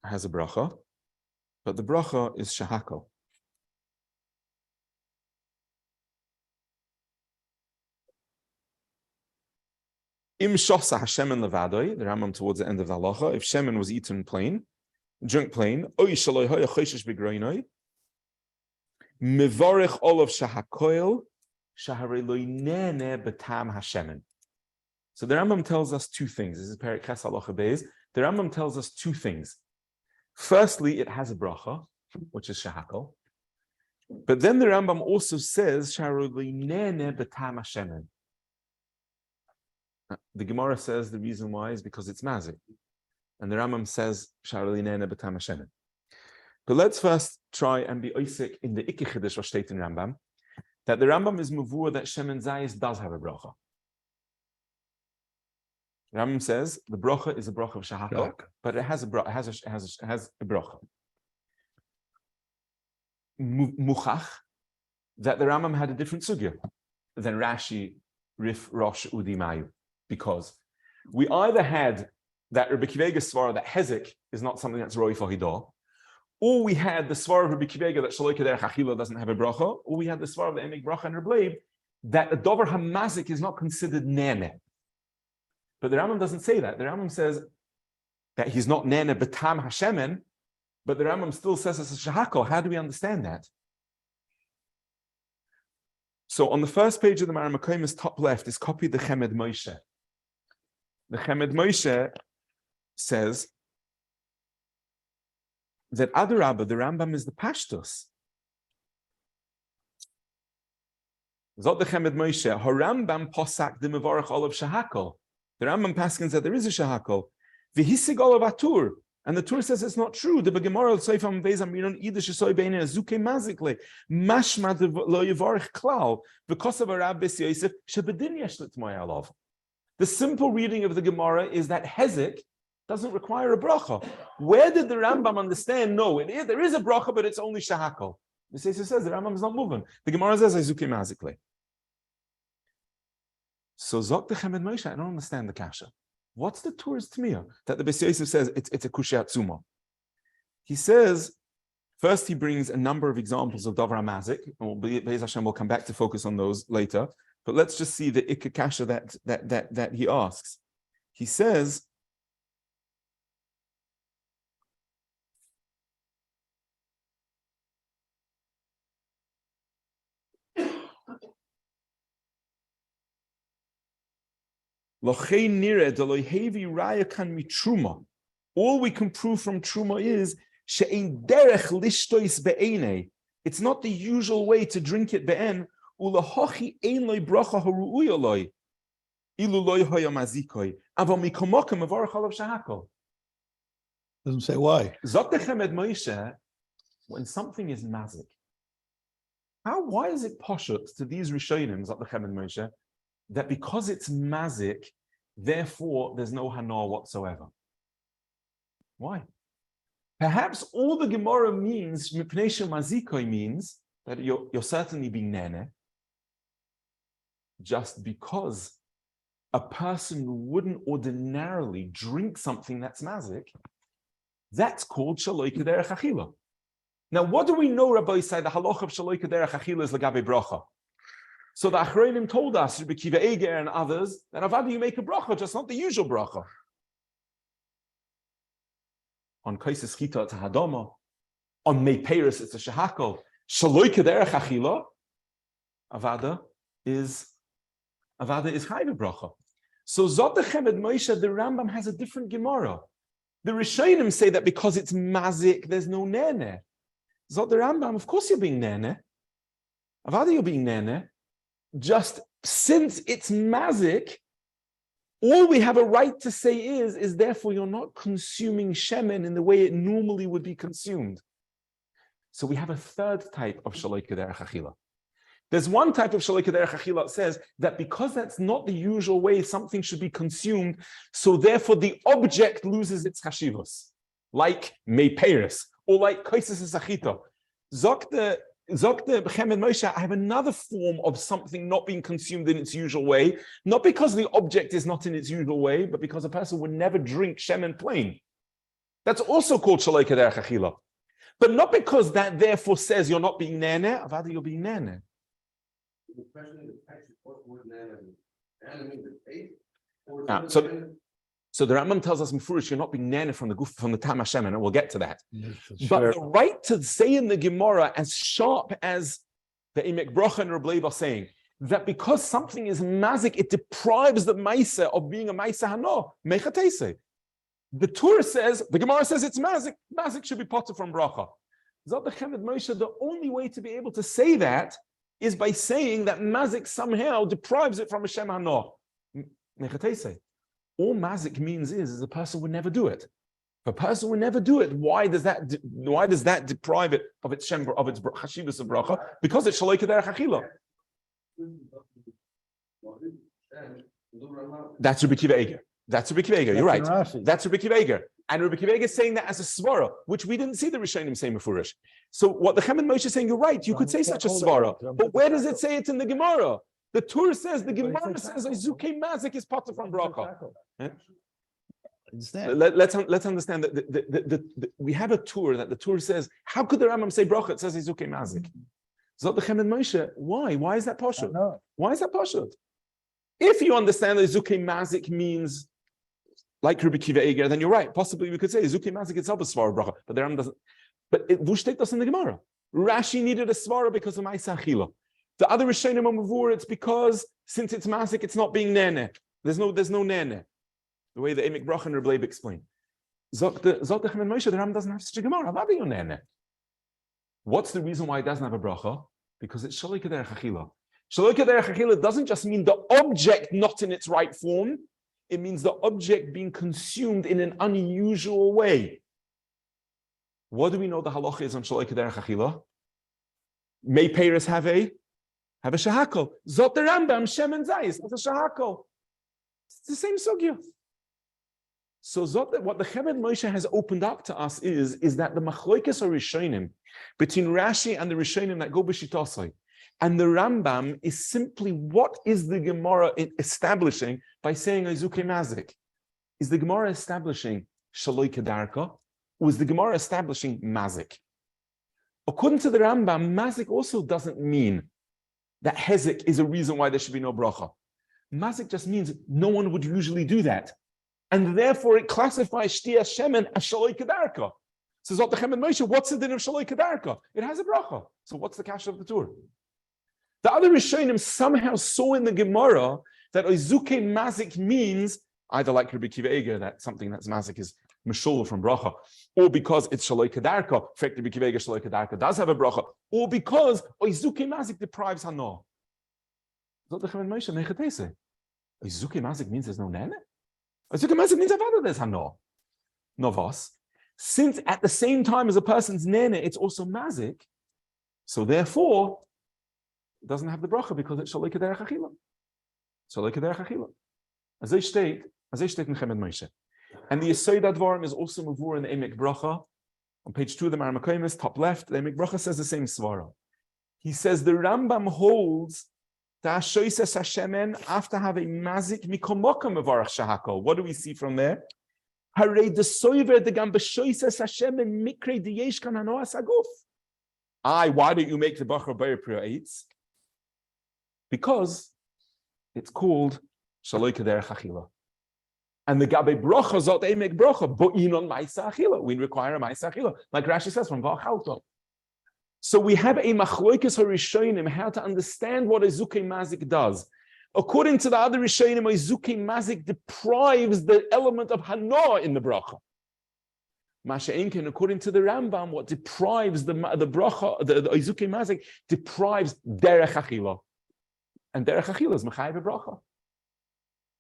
has a bracha, but the bracha is shahakal. Im shosa hashemen levadoi, the Rambam towards the end of the halacha, if shemen was eaten plain, drunk plain, oy shaloi hoya choishesh begroinoi, mevarich olav shahakoil, shaharei loi nene betam hashemen. So the Rambam tells us 2 things. This is Perek Ches Halacha Beis. The Rambam tells us 2 things. Firstly, it has a bracha, which is shahakal. But then the Rambam also says, shaharei loi nene betam hashemen. The Gemara says the reason why is because it's mazik. And the Rambam says, Sharali nene b'tam hashemen. But let's first try and be oisik in the Ikke Chiddush or state in Rambam, that the Rambam is muvur that Shemen Zayis does have a bracha. Rambam says the bracha is a bracha of shahakal, but it has a bracha. It has a bracha. Muchach, that the Rambam had a different sugya than Rashi, Rif, Rosh, Udi, Mayu. Because we either had that Rabbi Kiva Eiga svara that Hezek is not something that's roi for Hidah, or we had the svara of Rabbi Kiva Eiga that Shaloi Kederech Achila doesn't have a bracha, or we had the svara of the Emek Bracha and Rebbe Leib that a dover hamazik is not considered nene. But the Rambam doesn't say that. The Rambam says that he's not nene betam hashemen, but the Rambam still says it's a shahakal. How do we understand that? So on the first page of the Maramakoimus, top left, is copied the Chemed Moshe. The Chemed Moshe says that Adarabba, the Rambam is the Pashtus. Zot the Chemed Moshe, HaRambam posak the Mevarach olav shahakol. The Rambam paskins that there is a shahakol. V'hisig olav atur. And the Torah says it's not true. The Gemara Seifam Beis Amiron Idish Soy Bein Azuke Mazikle Mashma Lo Yivarich Klal because of HaRav Bes Yosef Shebedin Yesh Litmay Alav. The simple reading of the Gemara is that Hezek doesn't require a bracha. Where did the Rambam understand? No, there is a bracha, but it's only shahakal. The Sefer says the Rambam is not moving. The Gemara says Azuke Mazikle. So Zok the Chemed Moshe, I don't understand the kasha. What's the Torah's Tmiyah that the Beis Yosef says it's a Kushya Tzuma? He says, first he brings a number of examples of Davar Mazik, and Be'ez Hashem will come back to focus on those later. But let's just see the Ikka kasha that he asks. He says, all we can prove from Truma is it's not the usual way to drink it be'en. Doesn't say why. When something is mazik, why is it poshut to these Rishonim, Zot the Chemed Moshe, that because it's mazik, therefore there's no hana whatsoever? Why? Perhaps all the Gemara means, mipnei mazikoi, means that you're certainly being nene, just because a person wouldn't ordinarily drink something that's mazik. That's called shaloi kederech achila. Now, what do we know, Rabbi say the halacha of shaloi kederech achila is lagabe bracha? So the Achronim told us, Rabbi Kiva Eger and others, that avada you make a bracha, just not the usual bracha. On Kaisis Chita it's a Hadama. On Mei Peiris it's a Shahakal. Shaloi Kederech Achila, avada is Chayve bracha. So Zot the Chemed Moshe, the Rambam has a different Gemara. The Rishonim say that because it's mazik, there's no nene. Zot the Rambam, of course you're being nene. Avada you're being nene. Just since it's mazik, all we have a right to say is therefore you're not consuming shemen in the way it normally would be consumed. So we have a third type of shaloi kederech achila. There's one type of shaloi kederech achila that says that because that's not the usual way something should be consumed, so therefore the object loses its chashivos, like mei peiris, or like kaisis esachita. Zok the Chemed Moshe, I have another form of something not being consumed in its usual way, not because the object is not in its usual way, but because a person would never drink shemen plain. That's also called shaloi kederech achila. But not because that therefore says you're not being nene, avada you're being nene. So the Rambam tells us mefurish you're not being nene from the Tam Hashem, and we'll get to that. Yes, but the right to say in the Gemara, as sharp as the Emek Bracha and Reb Leib are saying, that because something is mazik, it deprives the Maisa of being a Maisa Hana, Mechatese. The Torah says, the Gemara says it's mazik. Mazik should be potter from bracha. Zot the Chemed Moshe, the only way to be able to say that is by saying that mazik somehow deprives it from a Shem Hana. Mechatese. All mazik means is a person would never do it. If a person would never do it, why does that deprive it of its shem, of its chashivus of bracha? Because it's shaloi kederech achila. That's Rabbi Kiva Eger. You're right. That's Rabbi Kiva Eger. And Rabbi Kiva Eger is saying that as a svara, which we didn't see the Rishonim say mefurish. So what the Chemed Moshe is saying, you're right. You could say such a svara, but where does it say it in the Gemara? The Torah says, the Gemara says, Zuke Mazik is potter from bracha. Let's understand that we have a Torah that the Torah says, how could the Rambam say bracha? It says Zuke Mazik. Zot the Chemed Moshe, why? Why is that poshut? Why is that poshut? If you understand that Zuke Mazik means like Rabbi Kiva Eger, then you're right. Possibly we could say Zuke Mazik itself is svara bracha, but the Rambam doesn't. But Vushtek does in the Gemara. Rashi needed a svara because of Ma'aseh Achila. The other Rishonim Mavur, it's because since it's masik, it's not being nene. There's no nene. The way the Emek Bracha and Reb Leib explain. Zot the Chemed Moshe, the Ram doesn't have such a Gemara. Avada yo nene. What's the reason why it doesn't have a bracha? Because it's shaloi kederech achila. Shaloi kederech achila doesn't just mean the object not in its right form. It means the object being consumed in an unusual way. What do we know the halacha is on shaloi kederech achila? May peiros have a shahakol. Zot the Rambam, Shem and Zayis, it's a shahakol. It's the same sugya. So what the Cheved Moshe has opened up to us is that the machloikes are Rishonim between Rashi and the Rishonim that go b'shitosai, and the Rambam is simply what is the Gemara establishing by saying Aizuke Mazik? Is the Gemara establishing Shaloi Kedarka, or is the Gemara establishing Mazik? According to the Rambam, Mazik also doesn't mean that Hezek is a reason why there should be no bracha. Mazik just means no one would usually do that. And therefore it classifies Shtiyas Shemen as Shaloi Kedarka. So Zot Lechem and Moshe, what's the din of Shaloi Kedarka? It has a bracha. So what's the kasha of the Torah? The other Rishonim somehow saw in the Gemara that Oizuke Mazik means either like Rabbi Kiva Eger, that something that's Mazik is Meshul from bracha, or because it's Shaloi Kedarka, in fact Rabbi Kiva Eger Shaloi Kedarka does have a bracha, or because Oizuke Mazik deprives Hana. Zot Lechem and Moshe, Mechatese. Oizuke Mazik means there's no nene? Oizuke Mazik means avada there's Hana. Novos. Since at the same time as a person's nene, it's also Mazik, so therefore, it doesn't have the bracha because it's Shaloi Kederech Achila. Shaloi Kederech Achila. As they state in Chemed Moshe. And the Yesod Advarim is also mavur in the Emek Bracha. On page 2 of the Maramakoimis, top left, the Emek Bracha says the same svara. He says the Rambam holds that Ashoises Hashemen after having Mazik Mikomokam Mevarach Shahakol. What do we see from there? HaRav the Soiver the Gam B'Shoises Hashemen Mikre Diyesh Kan Hanoas Aguf. Why don't you make the Bachar Bayer Priya Eitz? Because it's called Shaloi Kederech Achila. And the Gabe Brocha Zot Emek Brocha, Bo'in on Maisa Achila. We require a Maisa Achila, like Rashi says from V'achalto. So we have a Machloikes HaRishonim, how to understand what a Zuke Mazik does. According to the other Rishonim, a Zuke Mazik deprives the element of Hana in the Brocha. Masha Inkin, according to the Rambam, what deprives the Brocha, the Izuke Mazik, deprives Derech Achila. And Derech Achila is Mechayev Bracha.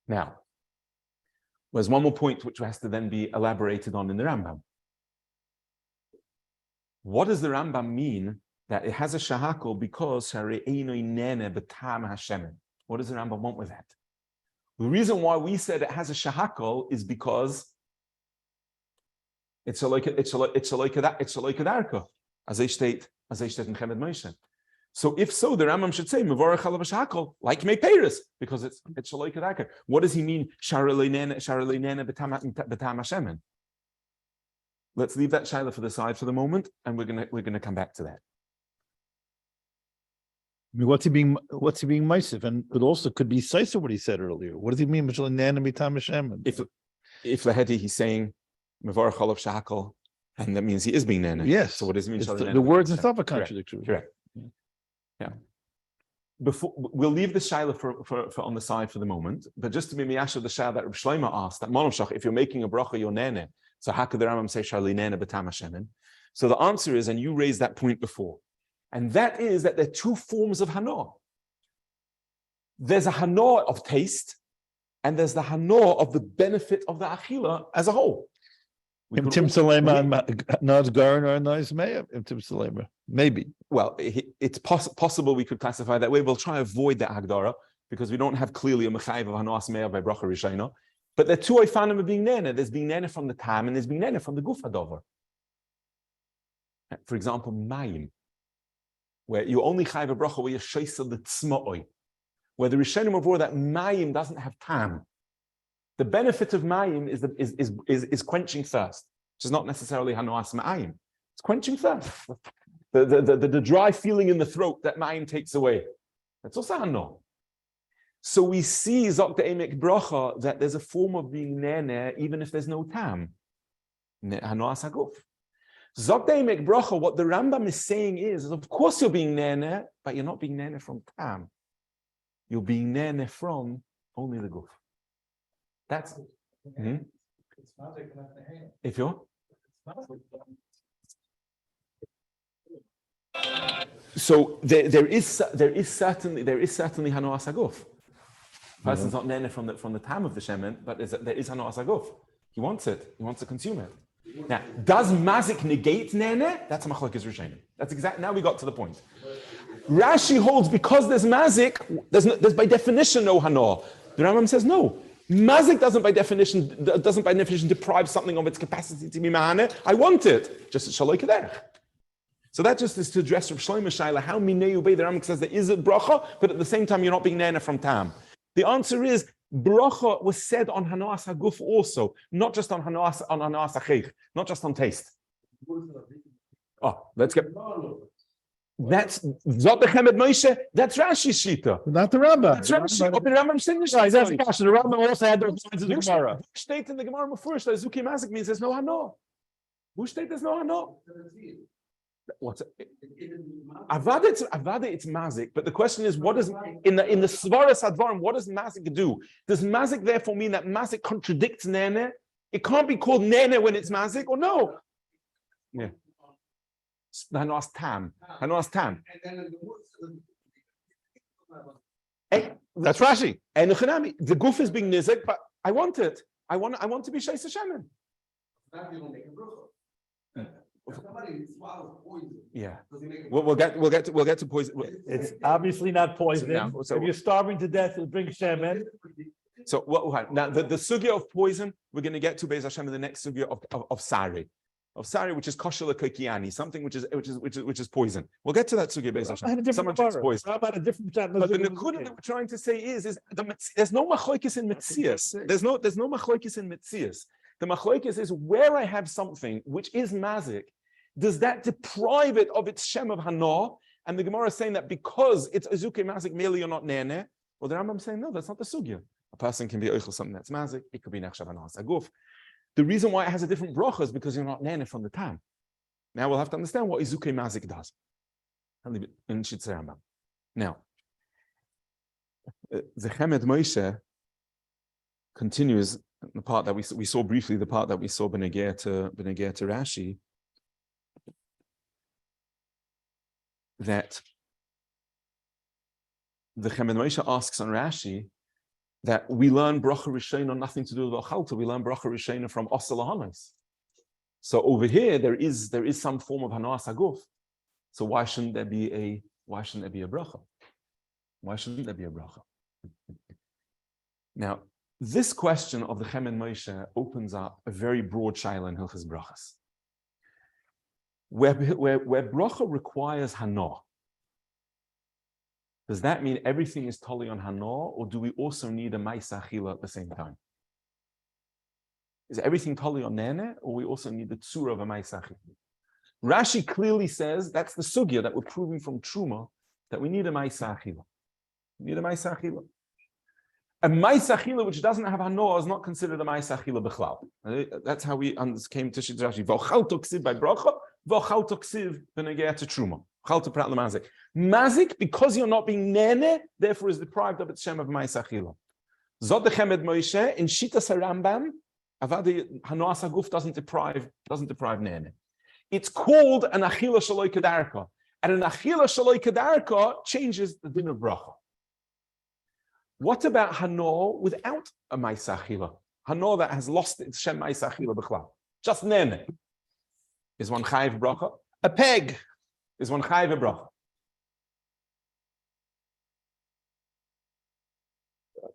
Now, there's one more point which has to then be elaborated on in the Rambam. What does the Rambam mean that it has a shahakol because Share'enoi Nene B'tam Hashemen? What does the Rambam want with that? The reason why we said it has a shahakol is because it's Shaloi Kedarka, as they state in Chemed Moshe. So if so, the Rambam should say Mevarach Alav Shahakol, like Mei Peiros, because it's Shaloi Kedarka. What does he mean? Sharelei Nene B'tam Hashemen. Let's leave that shaila for the side for the moment, and we're gonna come back to that. I mean, what's he being Meisiv? And it also could be Saisa what he said earlier. What does he mean? If Lahedi he's saying Mevarach Alav Shahakol, and that means he is being Nene. Yes. So what does it mean? The words and stuff are contradictory. Correct. Yeah. Before we'll leave the shaila for on the side for the moment, but just to be miyashav the shaila that Reb Shlomo asked, that Monomshach, if you're making a bracha, you're Nene. So how could the Rambam say Sharli Nene B'tam Hashemen? So the answer is, and you raised that point before, and that is that there are two forms of Hana. There's a Hana of taste, and there's the Hana of the benefit of the Achila as a whole. Maybe. Well, it's possible we could classify that way. We'll try to avoid that Hagdara because we don't have clearly a Mechayiv of Hanas Meir by Bracha Rishayna. But there are two Oifanim of being Nene. There's being Nene from the Tam and there's being Nene from the Guf Hadover. For example, Mayim, where you only Chayiv a Bracha where you're Shaisa the Tzma'oi, where the Rishayim of war that Mayim doesn't have Tam. The benefit of Mayim is quenching thirst, which is not necessarily Hanoas Ma'ayim. It's quenching thirst. The dry feeling in the throat that Mayim takes away. That's also Hano. So we see Zok the Emek Bracha that there's a form of being Nene even if there's no Tam. Hanoas Haguf. Zok the Emek Bracha, what the Rambam is saying is, of course you're being Nene, but you're not being Nene from Tam. You're being Nene from only the Guf. That's if you're so there is certainly Hanoas Haguf. Person's not Nene from the time of the Shemen, but there is Hanoas Haguf. He wants it. He wants to consume it. Now, does mazik negate nene? That's a machlokes rishonim. That's exact. Now we got to the point. Rashi holds because there's mazik, there's by definition no hana. The Rambam says no. Mazik doesn't by definition deprive something of its capacity to be mahane. I want it. Just shaloi kederech. So that just is to address Rav Shlomo Shaila, how minei ubei. The Rambam says there is a bracha, but at the same time you're not being nana from tam. The answer is bracha was said on hanaas haguf also, not just on hanaas hachich, not just on taste. Oh, let's get. That's Zot Bechemed Moshe. That's Rashi's shita. Not the Rambam. That's Rashi. But the Rambam saying this. Right, that's the question. The Rambam also had those lines in the Gemara. State in the Gemara first that Zuki Mazik means there's no hana. Who state there's no hana? What's it? Avada it's mazik, but the question is, what is in the Svaras Advarim? What does mazik do? Does mazik therefore mean that mazik contradicts nene? It can't be called nene when it's mazik, or no? Yeah. Hanas tam. That's Rashi. And the goof is being nizik, but I want it. I want to be Sheis Hashemen. Yeah, we'll get to poison. It's obviously not poison. So if you're starving to death, it'll drink shemen. So now the sugya of poison we're going to get to Beis Hashem in the next sugya of sari, which is kosher l'kokiani, something which is poison. We'll get to that sugya Beis Hashem. Someone takes poison. How about a different? But the nekuda that we're trying to say is there's no machlokes in mitzias. There's no machlokes in mitzias. The machlokes is where I have something which is mazik, does that deprive it of its shem of hana? And the Gemara is saying that because it's azuke mazik, merely you're not nene. Well, the Rambam saying no, that's not the sugya. A person can be oichel something that's mazik. It could be nechshav hanas aguf. The reason why it has a different bracha is because you're not nene from the tam. Now we'll have to understand what izuke mazik does. I'll leave it in Shitzei Rambam. Now, the Chemed Moshe continues. The part that we saw briefly, the part that we saw Beneger to Rashi, that the Chemed Moshe asks on Rashi that we learn bracha rishona nothing to do with Achalta. We learn bracha rishona from Osel Hanos. So over here there is some form of Hanas Aguf. So why shouldn't there be a bracha? Why shouldn't there be a bracha? Now, this question of the Chemed Moshe opens up a very broad shaila in Hilchos Brachos. Where bracha requires hana, does that mean everything is totally on hana, or do we also need a ma'isa achila at the same time? Is everything totally on nene, or we also need the tzura of a ma'isa achila? Rashi clearly says that's the sugya that we're proving from Truma, that we need a ma'isa achila. We need a ma'isa achila. A ma'isa achila which doesn't have hana is not considered a ma'isa achila b'chlal. That's how we came to Shitz Rashi. V'chal toksiv by bracha, v'chal toksiv b'negei to truma. V'chal to prat l'mazik. Mazik, because you're not being nene, therefore is deprived of its shem of ma'isa achila. Zod the Chemed Moshe in Shitas HaRambam, avadi hanas haguf doesn't deprive nene. It's called an achila shaloi kedarka, and an achila shaloi kedarka changes the din of bracha. What about hana without a ma'isa achila? Hana that has lost its shem ma'isa achila b'chlal. Just nene. Is one chayiv bracha? A peg is one chayiv bracha.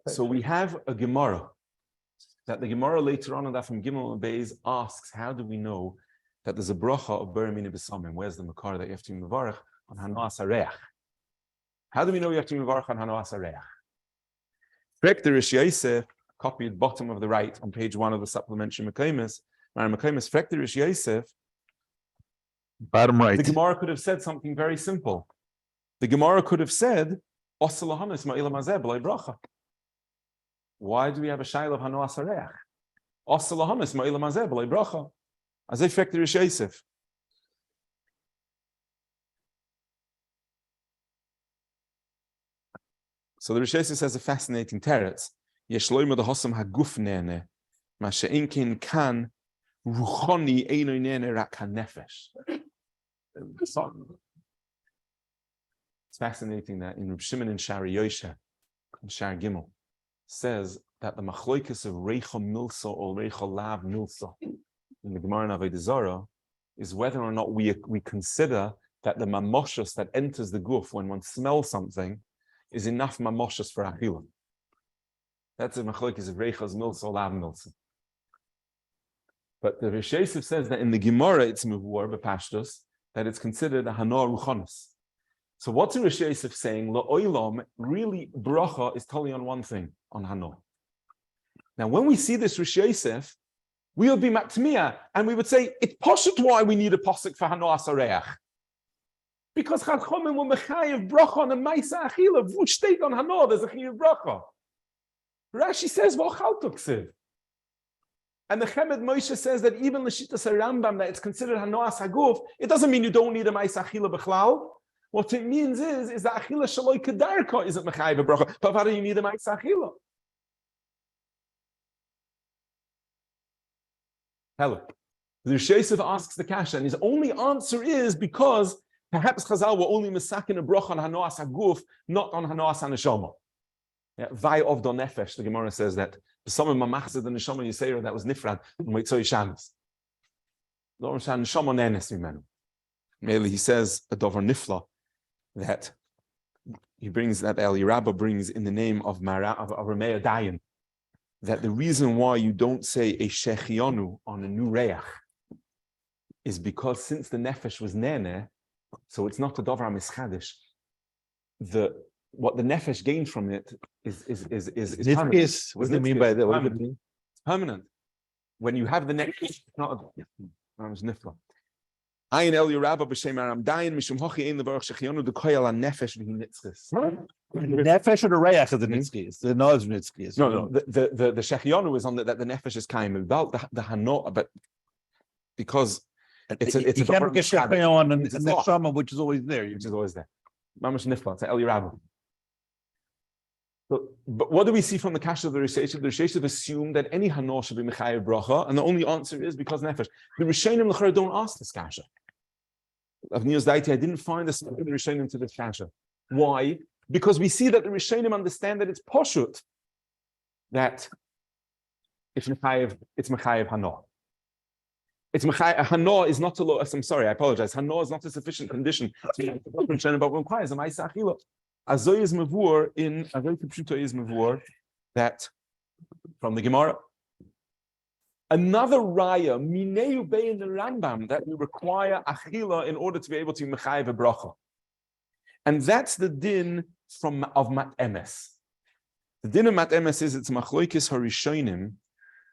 So we have a Gemara that the Gemara later on in that from Gimel and Beis asks, how do we know that there's a bracha of Ber Mini B'Samim? Where's the makar that you have to be mevarach on Hanas HaReach? How do we know you have to be mevarach on Hanas HaReach? Correct, the Rish Yosef, copied bottom of the right on page 1 of the supplementary Mekaymis. Mekaymis, correct, the Rish Yosef. Bottom right. The Gemara could have said something very simple. The Gemara could have said, Osel Hanas Ma'ila Mazeh B'lai Bracha. Why do we have a shaila of Hanas HaReach? Osel Hanas Ma'ila Mazeh B'lai Bracha. As I correct the Rish Yosef. So the Rish Yosef says a fascinating teretz. Yeshloim the Hosam Haguf Nene, Ma she'inkin kan ruchoni eino nene rak hanefesh. It's fascinating that in Reb Shimon in Shari Yosha, in Shar Gimel, says that the machloikus of Reicha Milsa or Reicha Lav Milsa, in the Gemara and Avodah Zarah is whether or not we consider that the mamoshus that enters the guf when one smells something is enough mamoshus for achila. That's a machlokes of HBrachos milsa or lav milsa. But the Rish Yosef says that in the Gemara it's mevur b'pashtus that it's considered a hana ruchonis. So what's the Rish Yosef saying? La'olam, really bracha is totally on one thing, on hana. Now when we see this Rish Yosef, we would be matmiya and we would say it's poshut why we need a posuk for hana asareach. Because Chachomim were mechayev bracha on a ma'isa achila, which state on hana there's a chayev bracha. Rashi says v'ochalto ksiv. And the Chemed Moshe says that even l'shitas Rambam that it's considered hanoas haguf, it doesn't mean you don't need a ma'isa achila b'chlal. What it means is that achila shaloi kedarka isn't mechayev bracha. But why do you need a ma'isa achila? Hello. The Rish Yosef asks the kasha, and his only answer is because perhaps Chazal were only misakin a bracha on hanoas haguf, not on hanoas haneshama. Vai of the nefesh, the Gemara says that some of mamachzed the neshama yisera that was nifrad and mitzvah shabbos. Lo neshama nenes mimenu. Merely he says a dover nifla that he brings that Eli Rabba brings in the name of Rameh Dayan that the reason why you don't say a shechionu on a new reach is because since the nefesh was nene, so it's not a dover mischadish. What the nefesh gained from it is permanent. What do you mean by that? What does it mean? It's permanent. When you have the nefesh, it's not a nifla. Ayin el Yerabba b'shem Aram Dayan mishum hochi ein levarach shechionu dekoyal nefesh v'hi nitzchis. The nefesh or the reach is the nitzchis. The no is nitzchis. No. The shechionu is on that the nefesh is kaim without the hano, but because it's a you can't get shechionu on the neshama, which is always there. Which is always there. Mamash nifla. It's el Yerabba. But what do we see from the kasha of the Rish Yosef? The Rish Yosef assumed that any hano should be mechayev bracha, and the only answer is because nefesh. The Rishonim l'chara don't ask this kasha. Of Nios Daiti, I didn't find the Rishonim to this kasha. Why? Because we see that the Rishonim understand that it's poshut that it's mechayev hano. It's mechayev hano is not a law. I'm sorry, I apologize. Hano is not a sufficient condition to but requires a ma'isa achila. Azoy is mevur in Azoy Pshuto is mevur that from the Gemara. Another raya mineu bei in the Rambam that we require achila in order to be able to mechayev a bracha, and that's the din of mat emes. The din of mat emes is it's machloikis harishonim.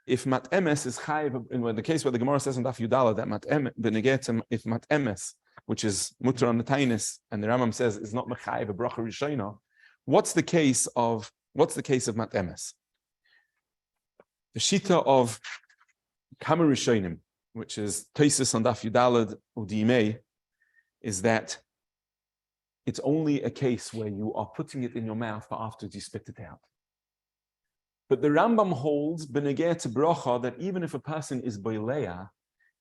If mat emes is chayev in the case where the Gemara says in Daf Yudala that mat emes benegetem if mat emes, which is mutter on the tainis, and the Rambam says is not mechayev a bracha rishona. What's the case of mat emes? The shita of Kamer Rishonim, which is Taisus on Daf Yudalad Udimei, is that it's only a case where you are putting it in your mouth, but afterwards you spit it out. But the Rambam holds benegeh to bracha that even if a person is boileya,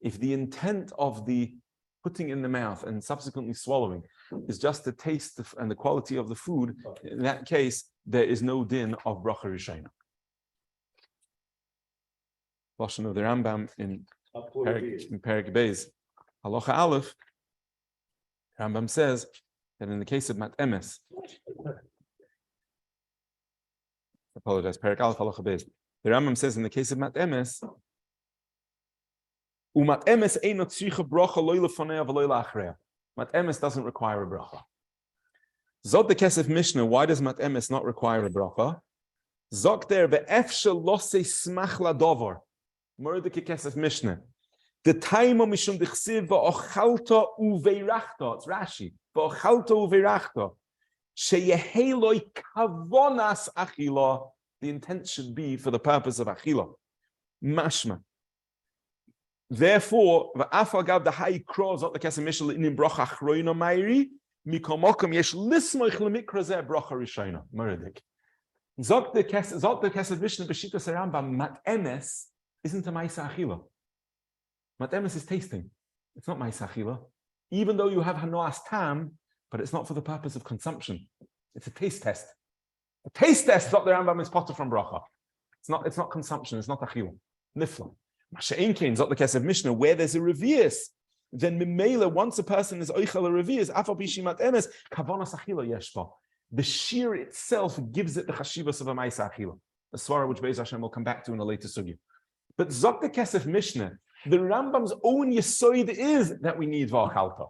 if the intent of the putting in the mouth and subsequently swallowing is just the taste and the quality of the food, in that case there is no din of bracha rishona. Lashon of the Rambam in Perek Beis, Halacha Aleph, Rambam says that in the case of mat emes, Perek Aleph Halacha Beis, the Rambam says in the case of mat emes, umat emes einot tzricha bracha lo lefanei v'lo la'achrei. Mat emes doesn't require a bracha. Zot the Kesef Mishnah, why does mat emes not require a bracha? Zok der be'efshe losei smach ladover. Mordeke Kesef Mishnah. The time of Mishum Dichsiv v'ochalta uveirachta. It's Rashi. V'ochalta uveirachta. Sheyeheloi kavonas achila. The intent should be for the purpose of achila. Mashma. Therefore, v'afagav the high cross of the Kesef Mishnah in bracha achroina mayri mikomokum yesh lismoich lemikra zeh bracha rishona. Mordeke. Zok the Kesef Mishnah b'shita Rambam mat emes isn't a ma'isa achila. Mat emes is tasting. It's not ma'isa achila. Even though you have hanoas tam, but it's not for the purpose of consumption. It's a taste test. A taste test, not the Rambam is potter from bracha. It's not consumption. It's not achila. Nifla. Masha'inkin, Zot the Kesef Mishnah, where there's a revius, then Mimela, once a person is Oichel a revius, Afal Bishimat Emes, Kavonas Achila Yeshba. The shear itself gives it the chashivas of a Maisa Achila. A svara which Be'ez Hashem will come back to in a later sugya. But Zot the Kesef Mishnah, the Rambam's own yesoid is that we need V'achalta.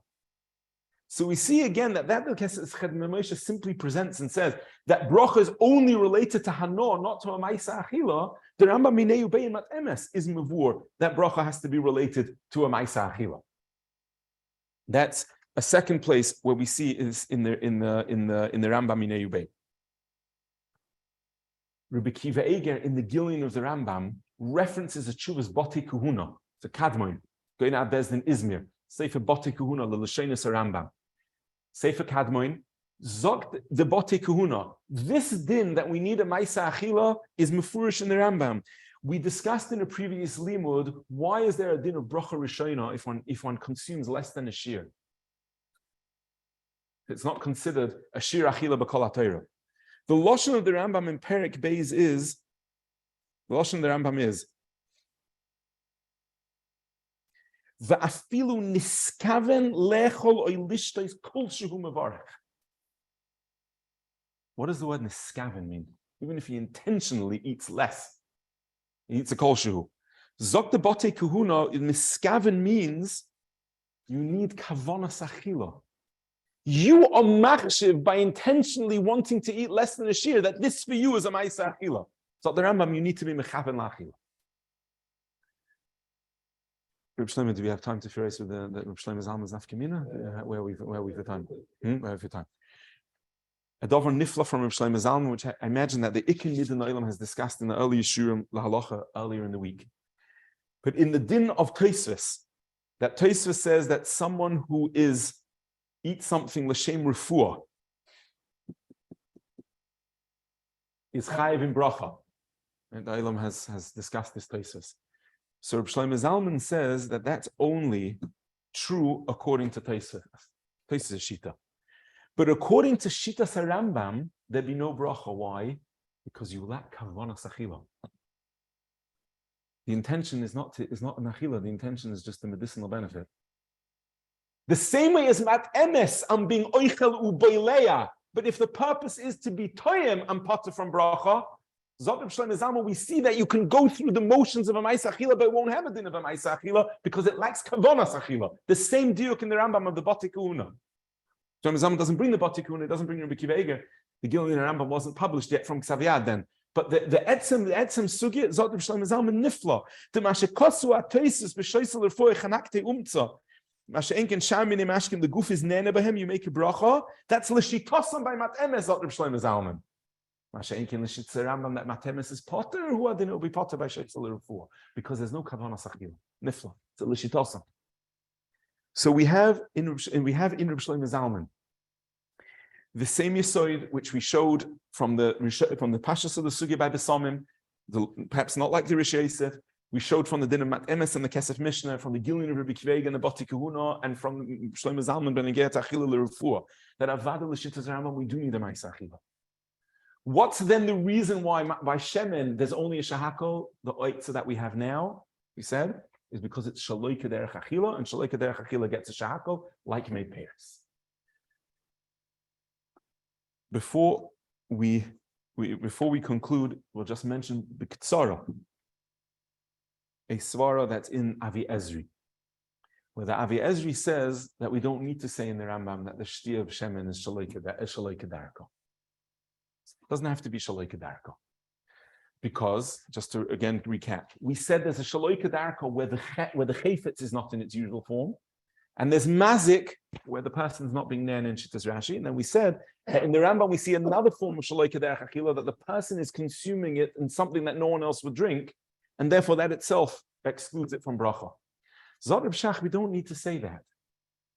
So we see again that the Kesef Moshe simply presents and says that bracha is only related to Hano, not to a Maisa Achila. The Rambam Minei Ubei Mat Emes is mavur that bracha has to be related to a Maisa Achila. That's a second place where we see is in the Rambam Minei Ubei. Rabbi Kiva Eger in the Gillion of the Rambam references a Chuvas Bati Kuhuna, it's a Kadmoin, going out Bezdin Izmir, Sefer Bati Kuhuna, the Lashonis Rambam. Sefer Kadmoin, Zok the Bati Kuhuna. This din that we need a Maisa Achila is Mefurish in the Rambam. We discussed in a previous limud, why is there a din of Bracha Rishona if one consumes less than a shear? It's not considered a shear Achila B'Kol HaTorah. The Lashon of the Rambam in Perek Beis is, the Lashon of the Rambam is, Va'afilu niskaven lechol oilishtais kol shehu mevarech. What does the word niskaven mean? Even if he intentionally eats less, he eats a kol shehu. Zok the bote kuhuna, niskaven means you need kavonas achila. You are machshiv by intentionally wanting to eat less than a shear, that this for you is a ma'isa achila. So the Rambam, you need to be mechaven la'achila. Reb Shlomo, do we have time to finish with the Reb Shlomo Zalman's nafkamina? Where we've the time? Where have the time? A dover nifla from Reb Shlomo Zalman, which I imagine that the Ikin Yidin Olam has discussed in the early Yeshurim Lahalacha earlier in the week. But in the din of Tosfos, that Tosfos says that someone who eats something l'shem refuah is chayiv in bracha. And the Olam has discussed this Tosfos. So Reb Shlomo Zalman says that that's only true according to Tosfos Shita. But according to Shita Sarambam, there'd be no bracha. Why? Because you lack kavanas achila. The intention is not an achila. The intention is just a medicinal benefit. The same way as mat emes, I'm being oichel u'boileya. But if the purpose is to be toyem, I'm potter from bracha. Zot Reb Shlomo Zalman, we see that you can go through the motions of a ma'isa achila, but it won't have a din of a ma'isa achila because it lacks kavanas achila. The same diuk in the Rambam of the Bati Kuhuna. Shlomo Zalman doesn't bring the Bati Kuhuna, it doesn't bring Rabbi Kiva Eger. The Gillion in the Rambam wasn't published yet from Ksaviyad then. But the etzem sugya, Zot Reb Shlomo Zalman nifla. The mashekosu atoisus b'shoisel refoy chanakte umtza. Mashenken shamini mashkim, the goof is nene behem, you make a bracha. That's l'shitosam by mat emes, Zot Reb Shlomo Zalman. Mashenken l'shitzer Rambam that mat emes is potter, who are then it will be potter by shoisel refoy because there's no kavanas achila. Nifla. It's a l'shitosam. So we have in Reb Shlomo Zalman the same Yisoid which we showed from the Pashas of the Sugya by Besamim, perhaps not like the Rish Yosef. We showed from the Din of Mat Emes and the Kesef Mishnah, from the Gillion of Rabbi Kiva and the Bati Kahuna, and from Shlomo Zalman ben Eger Achila l'Refuah, that Avada l'Shittas Rambam we do need a Ma'isa Achila. What's then the reason why by Shemen there's only a Shahakol, the Oitza that we have now? We said is because it's Shaloi Kederech Achila, and Shaloi Kederech Achila gets a Shahakol like made pairs. Before we conclude, we'll just mention the Ktsara, a svara that's in Avi Ezri, where the Avi Ezri says that we don't need to say in the Rambam that the Shtia of Shemen is Shaloi Kedarko. It doesn't have to be Shaloi Kedarko. Because, just to again recap, we said there's a Shaloi Kedarko where the Chayfetz is not in its usual form, and there's Mazik where the person's not being Nen in Shittas Rashi, and then we said that in the Rambam we see another form of Shaloi Kederech Achila, that the person is consuming it in something that no one else would drink, and therefore that itself excludes it from bracha. Zot Reb Shach, we don't need to say that.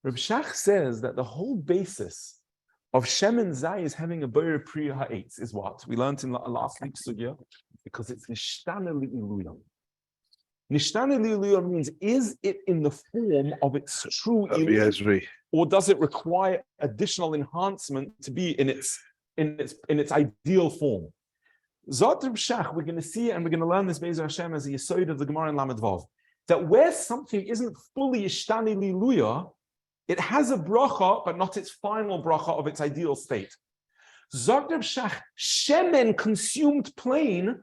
Reb Shach says that the whole basis of Shemen Zai is having a Boyer Priya Ha'etz is what? We learned in last week's sugya, because it's Nishtana Li'iluyah. Nishtana Li'iluyah means, is it in the form of its true iluyah, or does it require additional enhancement to be in its ideal form? Zot Reb Shach, we're going to see, and we're going to learn this Be'ez Hashem as a Yesod of the Gemara in Lamed Vav. that where something isn't fully ishtani liluya, it has a bracha, but not its final bracha of its ideal state. Zog Reb Shach, shemen consumed plain,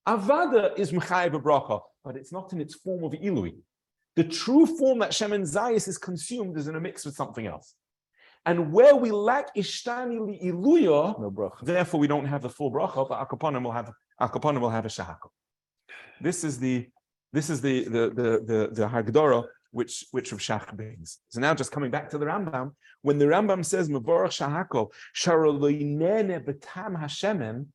avada is mechayev a bracha, but it's not in its form of ilui. The true form that shemen zayis is consumed is in a mix with something else. And where we lack ishtani li'iluya, No bracha. therefore we don't have the full bracha, but akaponim will have a shahako. This is the hagdara which Rav Shach brings. So now just coming back to the Rambam, when the Rambam says mevorach shahako sharolinene betam hashemen,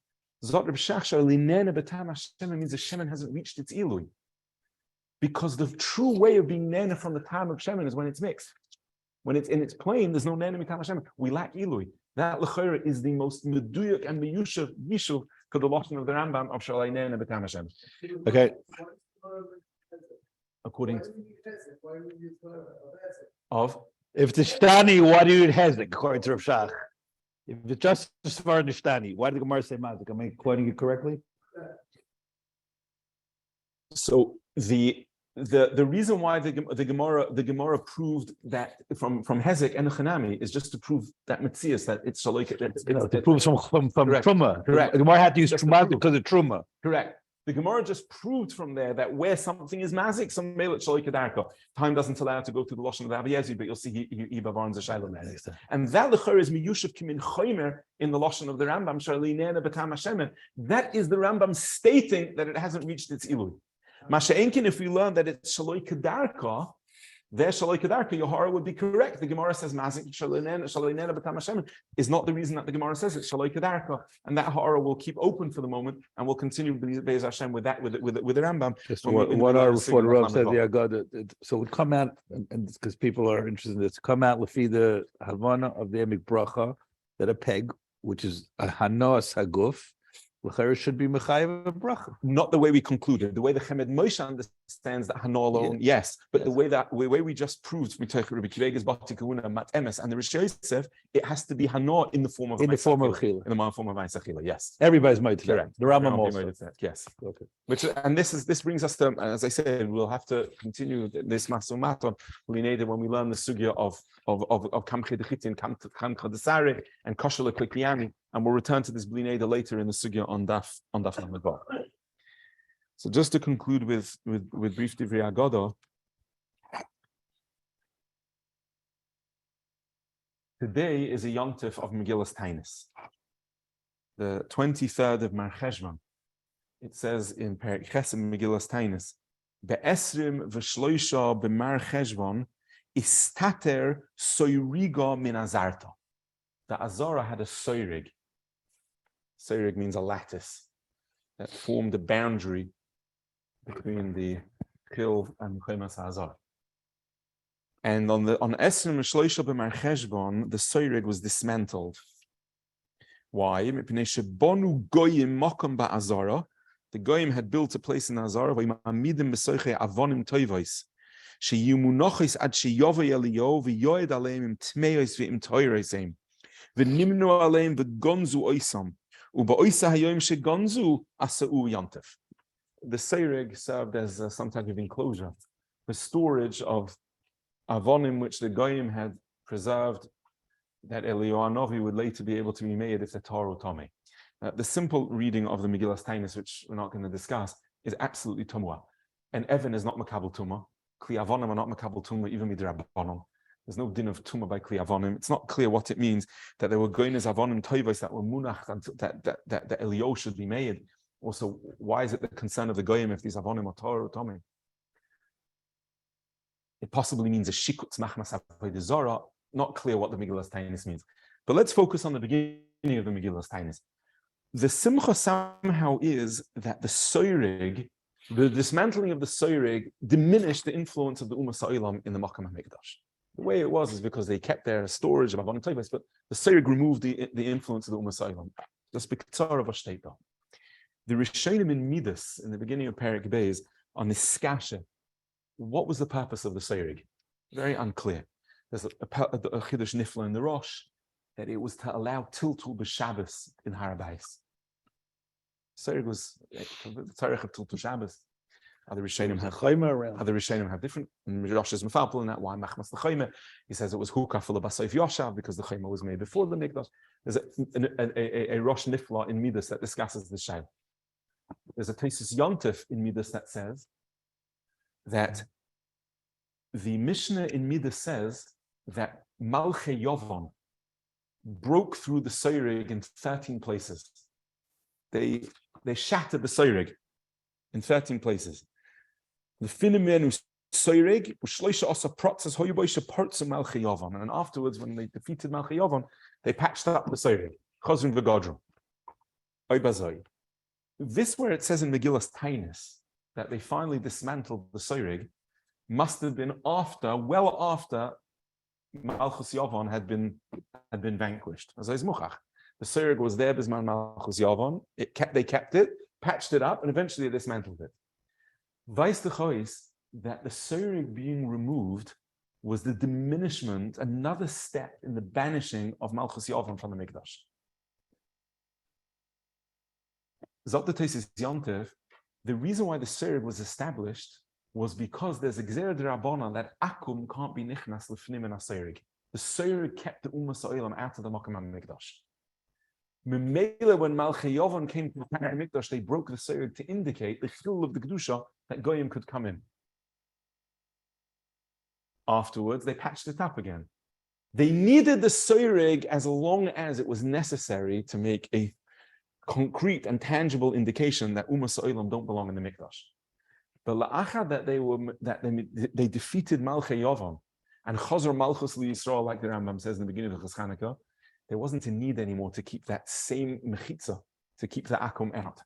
zot Rav Shach sharolinene betam hashemen means the shemen hasn't reached its ilui. Because the true way of being nene from the time of shemen is when it's mixed. When it's in its plain, there's no nene mitam Hashem. We lack ilui. That l'chayra is the most meduyuk and meyushav mishuv to the lashon of the Rambam of shalai nene mitam Hashem. Okay. According to of If the shtani, why do you use hezek according to Rav Shach? If it's just for the shtani, why did the Gemara say mazik? Am I quoting it correctly? so the reason why the Gemara proved that from Hezek and Chanami is just to prove that Metzias that it's shaloik. It proves from Truma. Correct. The Gemara had to use Truma because of Truma. Correct. The Gemara just proved from there that where something is mazik, some mele shaloik kedarka. Time doesn't allow it to go through the lashon of the Abiyezi, but you'll see he bavarns a shaila there. And that lechor is miyushav kimin chomer in the lashon of the Rambam shalinena betam Hashem. That is the Rambam stating that it hasn't reached its ilui. Masha'enkin, if we learn that it's shaloi kedarka, there shaloi kedarka, your HaRav would be correct. The Gemara says mazik shalinena b'tam Hashem is not the reason that the Gemara says it's shaloi kedarka, and that HaRav will keep open for the moment, and we'll continue Be'ez Hashem with that with the Rambam. Just what Rav said, the Agada. So it would come out, and because people are interested in this, come out lefi the Havana of the HBrachos that a peg, which is a hanos haguf, l'chayr should be mechayev a bracha. Not the way we concluded. The way the Chemed Moshe understands that Hana alone, yes. But the way we just proved from Rabbi Kivega's Bati Kahuna Mat Emes and the Rish Yosef, it has to be Hana in the form of Chila. In the form of Ma'aseh Chila, yes. Everybody's made to correct. The Rambam also. Yes. Okay. This brings us to, as I said, we'll have to continue this Masumaton when we learn the sugya of Kamche Dechitin, Kamche Desare, and Kosher Leklikiani. And we'll return to this Bli Neder later in the sugya on Daf Lamed Vav. So just to conclude with brief Divrei Agada, today is a yontif of Megillas Tainis, the 23rd of Mar Cheshvan. It says in Perek Chesed Megillas Tainis, Be'esrim v'shloisha b'Mar Cheshvan istater soyriga min azarta. The Azara had a soyrig. Soyrig means a lattice that formed a boundary between the Chil and Chemas HaZar. And on Esrim Shloisha b'Mar Cheshvan, the soyrig was dismantled. Why? Mipnei shebonu goyim makom ba'azara. The goyim had built a place in Azara. V'imamidim b'soichei avonim toivos. Sheyimunochis ad sheyovei Eliyahu v'yoed aleim im tmeos v'im toiroseim. V'nimnu aleim v'gonzu oisam. U'ba'oisa hayoim shegonzu asa'u yantif. The Seirig served as some type of enclosure, the storage of avonim which the goyim had preserved, that Eliyahu Novi would later be able to be made if the Torah Tomei. The simple reading of the Megillas Tainis, which we're not going to discuss, is absolutely tumwa. And Evan is not makabel tumah. Kli avonim are not makabel tumah, even midrabanon. There's no din of tumah by kli avonim. It's not clear what it means that there were goyim as avonim toivos that were munach, that Eliyahu should be made. Also, why is it the concern of the goyim if these avonim are Torah Tomei? It possibly means a shikutz machmas avodah zara. Not clear what the Megillas Tainis means. But let's focus on the beginning of the Megillas Tainis. The simcha somehow is that the soyrig, the dismantling of the soyrig, diminished the influence of the Ummah Sa'ilam in the Makkah HaMikdash. The way it was is because they kept their storage of Avonim Tovos, but the soyrig removed the influence of the Ummah Sa'ilam. That's b'ktsar of Ashteta. The Rishonim in Midas, in the beginning of Perek Beis, on this skasha, what was the purpose of the soyrig? Very unclear. There's a Chiddush Nifla in the Rosh, that it was to allow Tiltul b'Shabbos in HaRav. Soyrig was Tzarech of Tiltul Shabbos. Other Rishonim have Chayma around. other Rishonim have different. And Rosh is mefalpel in that. Why machmas the chayma? He says it was hukah for the basayif yoshav because the chayma was made before the mikdash. There's a Rosh Nifla in Midas that discusses the shayla. There's a Tesis Yontif in Midas that says that the Mishnah in Midas says that Malchei Yovon broke through the Seirig in 13 places. They shattered the Seirig in 13 places. The Finimenu Seirig, Shloisha Osa Protzes Hoyuboisha Parts of Malchei Yovon. And afterwards, when they defeated Malchei Yovon, they patched up the Seirig. Chozrin V'Godron. Oibazoi. This, where it says in Megillas Tainis that they finally dismantled the Seirig, must have been well after Malchus Yavon had been vanquished. As is Muchach, the Seirig was there bisman Malchus Yavon. They kept it, patched it up, and eventually they dismantled it. Weiss the Chois that the Seirig being removed was the diminishment, another step in the banishing of Malchus Yavon from the Mikdash. Zot the Tesis Yontev, the reason why the Seirig was established was because there's a Gzera D'Rabbanan that Akum can't be Nichnas L'fnim in a Seirig. The Seirig kept the Ummah Sa'olam out of the Makam HaMikdash. Memela, when Malchei Yovon came to the Mikdash, they broke the Seirig to indicate the Chil of the Kedusha that Goyim could come in. Afterwards, they patched it up again. They needed the Seirig as long as it was necessary to make a concrete and tangible indication that Ummah Sa'olam don't belong in the Mikdash. But la'achar that they defeated Malchei Yovon and Chazor Malchus Yisrael, like the Rambam says in the beginning of Chas Chanukah, there wasn't a need anymore to keep that same mechitza, to keep the Akum out.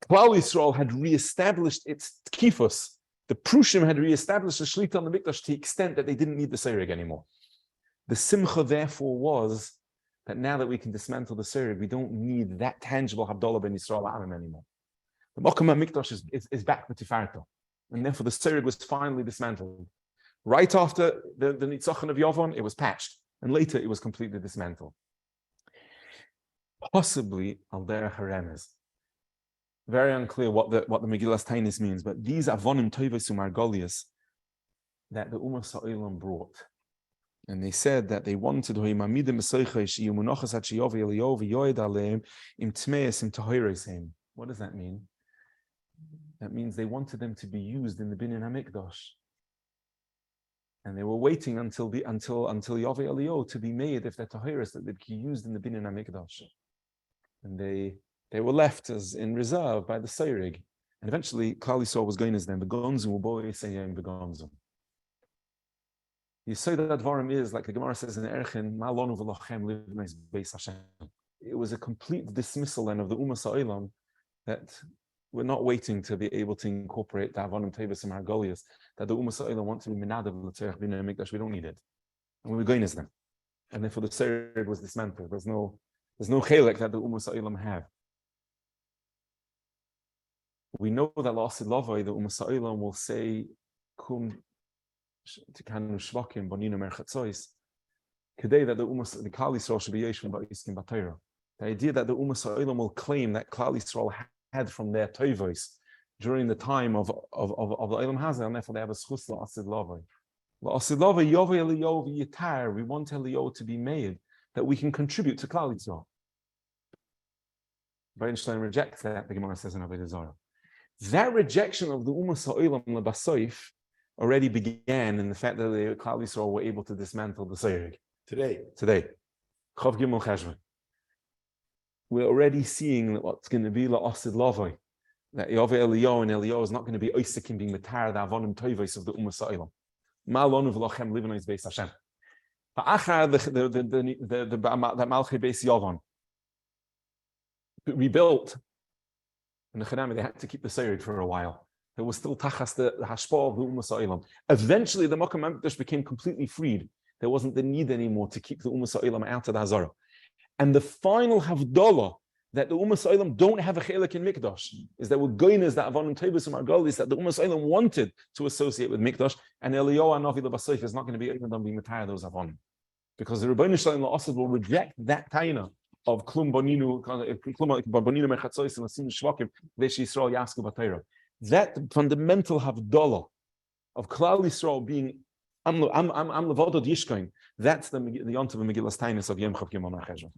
Klal Yisrael had reestablished its kifus. The Prushim had reestablished the Shlita on the Mikdash to the extent that they didn't need the Seirig anymore. The Simcha therefore was that now that we can dismantle the Seirig, we don't need that tangible Havdalah ben Yisrael Aram anymore. The Makam HaMikdash is back with Tifarto. And therefore the Seirig was finally dismantled. Right after the Nitzachon of Yavon, it was patched. And later it was completely dismantled. Possibly al derech HaRemez. Very unclear what the Megillas Tainis means, but these avonim toivos umargolias that the Ummah Sa'olam brought. And they said that they wanted what does that mean? That means they wanted them to be used in the Binyan HaMikdash. And they were waiting until Yovei Eliyahu to be made, if they're Tahiris, that they'd be used in the Binyan HaMikdash. And they were left as in reserve by the Seirig. And eventually, Klal Yisrael was going as them, Begonzum, Uboy Seyem Begonzum. You say that Dvarim is, like the Gemara says in Erchin, Ma'alonu v'lochem livnei beis Hashem. It was a complete dismissal then of the Ummah Sa'olam that we're not waiting to be able to incorporate the Avonim Tevis and Margolias, that the Ummah Sa'olam want to be Minadav L'Tzerech B'nei Mikdash. We don't need it. And we're going as them. And therefore the Seirig was dismantled. There's no chelek that the Ummah Sa'olam have. We know that L'Asid Lavai, the Ummah Sa'olam will say, Kum Tikanu Shvakim Boninu Merchatzois. Today that the Klal Yisrael should be Yeshua Ba'iskim B'Torah. The idea that the Ummah Sa'olam will claim that Klal Yisrael had from their Tovos during the time of the Olam Hazeh, and therefore they have a schus L'Asid Lavai. L'Asid Lavai Yovei Eliyahu V'Yitar. We want Eliyahu to be made that we can contribute to Klal Yisrael. Einstein rejects that. The Gemara says in Avodah Zarah. That rejection of the Ummah Sa'olam L'Basoif already began in the fact that the Klal Yisrael were able to dismantle the Seirig. Today. Chav Gimel Cheshvan. We're already seeing what's going to be L'Asid Lavai. That Yovei Eliyahu and Eliyahu is not going to be Isaac in being Matar, the Avonim Toivos of the Ummah Sa'olam. Ma'alonu v'lochem livnei beis Hashem. Ba'achar the Malchei Beis Yavon rebuilt, and the Chadami, they had to keep the Seirig for a while. There was still tachas the hashpah of the Ummah Sa'olam. Eventually, the Makam HaMikdash became completely freed. There wasn't the need anymore to keep the Ummah Sa'olam out of the Hazara. And the final Havdalah that the Ummah Sa'olam don't have a chelik in Mikdash is that we're going as that Avonim Tevis and Margolis that the Ummah Sa'olam wanted to associate with Mikdash, and Eliyahu Hanavi L'Basoif is not going to be able to be Matayah those Avonim. Because the Rebbeinu Shalom La'asad will reject that taina of Klum Boninu Merchatzois and Lasim Shvakim Vesh Yisrael Yasku B'Torah. That fundamental havdalah of Klal Yisrael being I'm levodod yishkoin. That's the yontav of Megillas Tainis of Yom Chav Gimel Cheshvan.